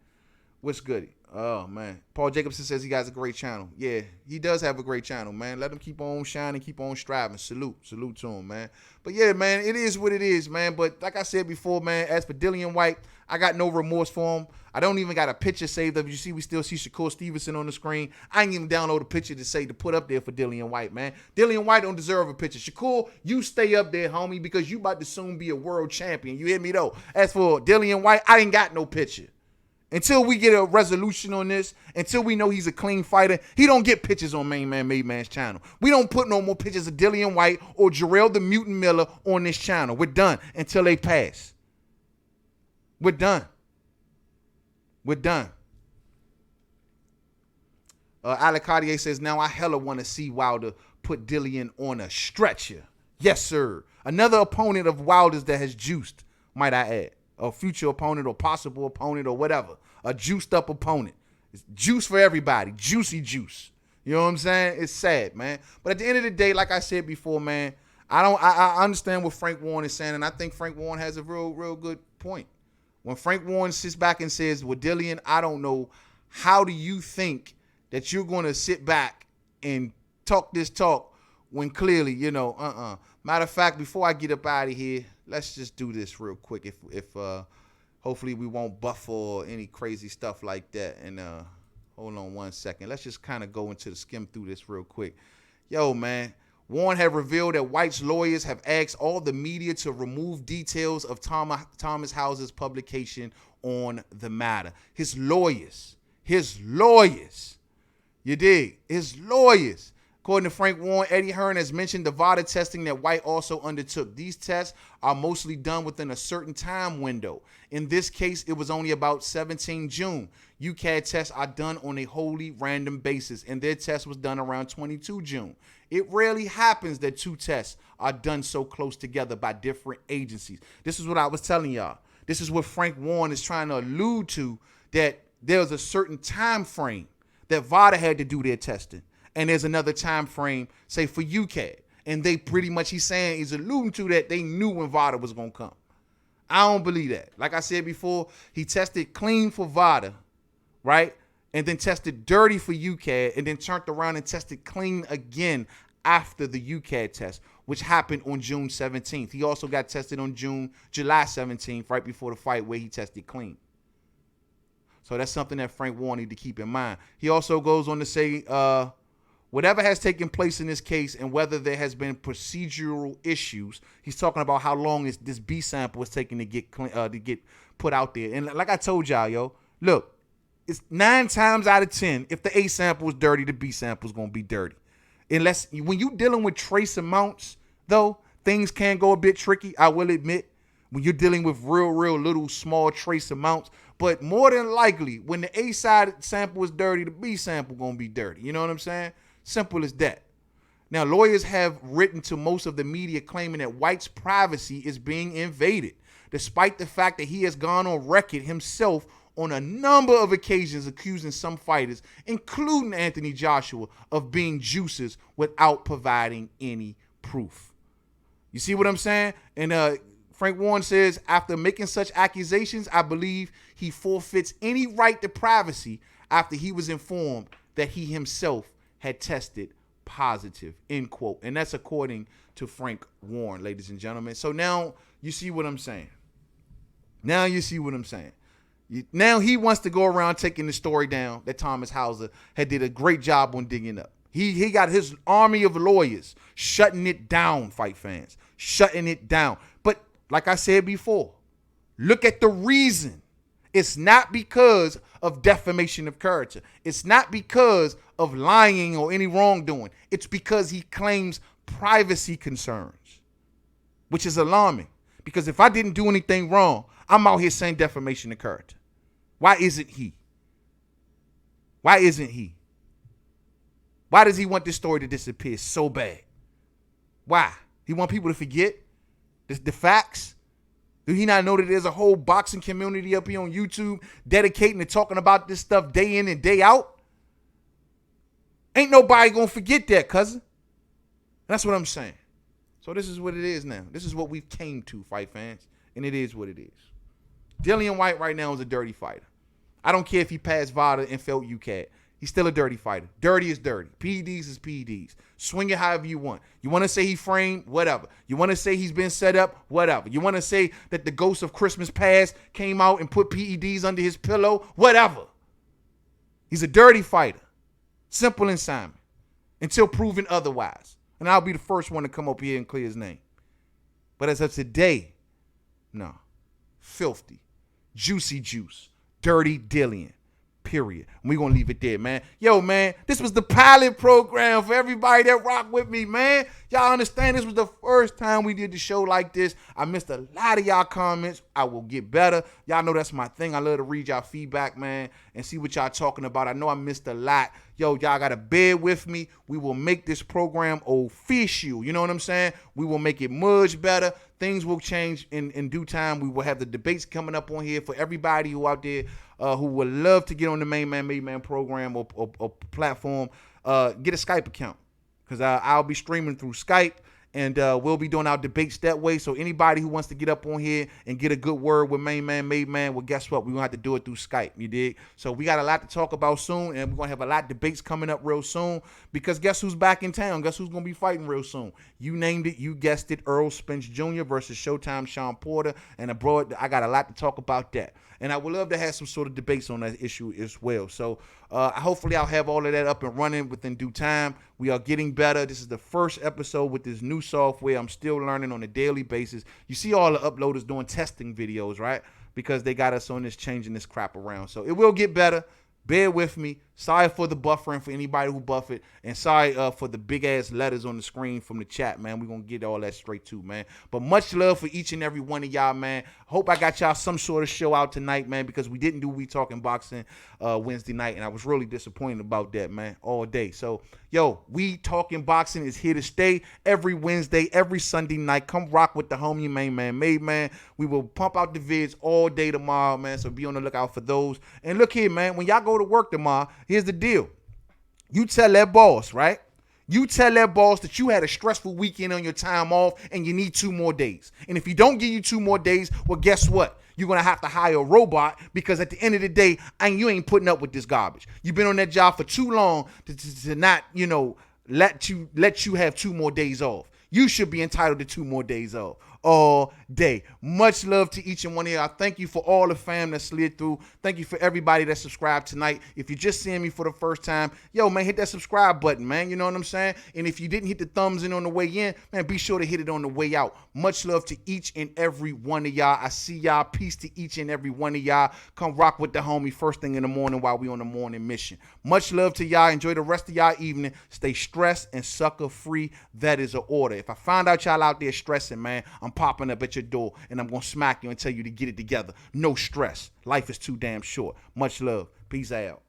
What's goody? Oh, man. Paul Jacobson says he has a great channel. Yeah, he does have a great channel, man. Let him keep on shining, keep on striving. Salute to him, man. But, yeah, man, it is what it is, man. But like I said before, man, as for Dillian Whyte, I got no remorse for him. I don't even got a picture saved up. You see, we still see Shakur Stevenson on the screen. I ain't even download a picture to put up there for Dillian Whyte, man. Dillian Whyte don't deserve a picture. Shakur, you stay up there, homie, because you about to soon be a world champion. You hear me, though? As for Dillian Whyte, I ain't got no picture. Until we get a resolution on this, until we know he's a clean fighter, he don't get pictures on Main Man Made Man's channel. We don't put no more pictures of Dillian Whyte or Jarrell the Mutant Miller on this channel. We're done until they pass. We're done. We're done. Alec Cartier says, now I hella want to see Wilder put Dillian on a stretcher. Yes, sir. Another opponent of Wilder's that has juiced, might I add. A future opponent or possible opponent or whatever. A juiced up opponent. It's juice for everybody. Juicy juice. You know what I'm saying? It's sad, man. But at the end of the day, like I said before, man, I understand what Frank Warren is saying, and I think Frank Warren has a real good point. When Frank Warren sits back and says, well, Dillian, I don't know, how do you think that you're going to sit back and talk this talk when clearly, Matter of fact, before I get up out of here, let's just do this real quick. If hopefully we won't buffer or any crazy stuff like that. And hold on 1 second. Let's just kind of go into the skim through this real quick. Yo, man. Warren have revealed that White's lawyers have asked all the media to remove details of Thomas House's publication on the matter. His lawyers. You dig? His lawyers. According to Frank Warren, Eddie Hearn has mentioned the VADA testing that Whyte also undertook. These tests are mostly done within a certain time window. In this case, it was only about 17 June. UCAD tests are done on a wholly random basis, and their test was done around 22 June. It rarely happens that two tests are done so close together by different agencies. This is what I was telling y'all. This is what Frank Warren is trying to allude to, that there's a certain time frame that VADA had to do their testing. And there's another time frame, say, for UCAD. And they pretty much, he's alluding to that they knew when VADA was going to come. I don't believe that. Like I said before, he tested clean for VADA, right? And then tested dirty for UCAD, and then turned around and tested clean again after the UCAD test, which happened on June 17th. He also got tested on July 17th, right before the fight, where he tested clean. So that's something that Frank Warren need to keep in mind. He also goes on to say, whatever has taken place in this case and whether there has been procedural issues, he's talking about how long this B sample is taking to get put out there. And like I told y'all, look, it's 9 times out of 10, if the A sample is dirty, the B sample is going to be dirty. Unless, when you dealing with trace amounts, though, things can go a bit tricky, I will admit. when you're dealing with real little small trace amounts. But more than likely, when the A side sample is dirty, the B sample gonna be dirty. You know what I'm saying? Simple as that. Now, lawyers have written to most of the media claiming that Whyte's privacy is being invaded, despite the fact that he has gone on record himself on a number of occasions accusing some fighters, including Anthony Joshua, of being juicers without providing any proof. You see what I'm saying? And Frank Warren says, after making such accusations, I believe he forfeits any right to privacy after he was informed that he himself had tested positive, end quote. And that's according to Frank Warren, ladies and gentlemen. So now you see what I'm saying. Now he wants to go around taking the story down that Thomas Hauser had did a great job on digging up. He got his army of lawyers shutting it down, fight fans, shutting it down. But like I said before, look at the reason. It's not because of defamation of character. It's not because of lying or any wrongdoing. It's because he claims privacy concerns, which is alarming. Because if I didn't do anything wrong, I'm out here saying defamation of character. Why isn't he? Why isn't he? Why does he want this story to disappear so bad? Why? He want people to forget the facts? Do he not know that there's a whole boxing community up here on YouTube dedicating to talking about this stuff day in and day out? Ain't nobody gonna forget that, cousin. That's what I'm saying. So this is what it is now. This is what we've came to, fight fans. And it is what it is. Dillian Whyte right now is a dirty fighter. I don't care if he passed VADA and felt UCAD. He's still a dirty fighter. Dirty is dirty. PEDs is PEDs. Swing it however you want. You want to say he framed? Whatever. You want to say he's been set up? Whatever. You want to say that the ghost of Christmas past came out and put PEDs under his pillow? Whatever. He's a dirty fighter. Simple and Simon. Until proven otherwise. And I'll be the first one to come up here and clear his name. But as of today, no. Filthy. Juicy juice. Dirty Dillian. Period. And we're going to leave it there, man. Yo, man, this was the pilot program for everybody that rock with me, man. Y'all understand this was the first time we did the show like this. I missed a lot of y'all comments. I will get better. Y'all know that's my thing. I love to read y'all feedback, man, and see what y'all talking about. I know I missed a lot. Yo, y'all got to bear with me. We will make this program official. You know what I'm saying? We will make it much better. Things will change in due time. We will have the debates coming up on here for everybody who out there who would love to get on the Main Man Made Man program or platform. Get a Skype account because I'll be streaming through Skype. And we'll be doing our debates that way. So anybody who wants to get up on here and get a good word with Main Man Made Man, well, guess what? We're going to have to do it through Skype. You dig? So we got a lot to talk about soon. And we're going to have a lot of debates coming up real soon. Because guess who's back in town? Guess who's going to be fighting real soon? You named it. You guessed it. Earl Spence Jr. versus Showtime Sean Porter. And abroad, I got a lot to talk about that. And I would love to have some sort of debates on that issue as well. So hopefully I'll have all of that up and running within due time. We are getting better. This is the first episode with this new software. I'm still learning on a daily basis. You see all the uploaders doing testing videos, right? Because they got us on this changing this crap around. So it will get better. Bear with me. Sorry for the buffering for anybody who buff it. And sorry for the big-ass letters on the screen from the chat, man. We're going to get all that straight too, man. But much love for each and every one of y'all, man. Hope I got y'all some sort of show out tonight, man, because we didn't do We Talking Boxing Wednesday night, and I was really disappointed about that, man, all day. So, yo, We Talking Boxing is here to stay every Wednesday, every Sunday night. Come rock with the homie Main Man Made Man. We will pump out the vids all day tomorrow, man, so be on the lookout for those. And look here, man, when y'all go to work tomorrow, here's the deal. You tell that boss, right? You tell that boss that you had a stressful weekend on your time off and you need 2 more days. And if he don't give you 2 more days, well, guess what? You're going to have to hire a robot because at the end of the day, you ain't putting up with this garbage. You've been on that job for too long to not, let you have 2 more days off. You should be entitled to 2 more days off all day. Much love to each and one of y'all. Thank you for all the fam that slid through. Thank you for everybody that subscribed tonight. If you're just seeing me for the first time, yo, man, hit that subscribe button, man. You know what I'm saying? And if you didn't hit the thumbs in on the way in, man, be sure to hit it on the way out. Much love to each and every one of y'all. I see y'all. Peace to each and every one of y'all. Come rock with the homie first thing in the morning while we on the morning mission. Much love to y'all. Enjoy the rest of y'all evening. Stay stressed and sucker free. That is an order. If I find out y'all out there stressing, man, I'm popping up at your door and I'm going to smack you and tell you to get it together. No stress. Life is too damn short. Much love. Peace out.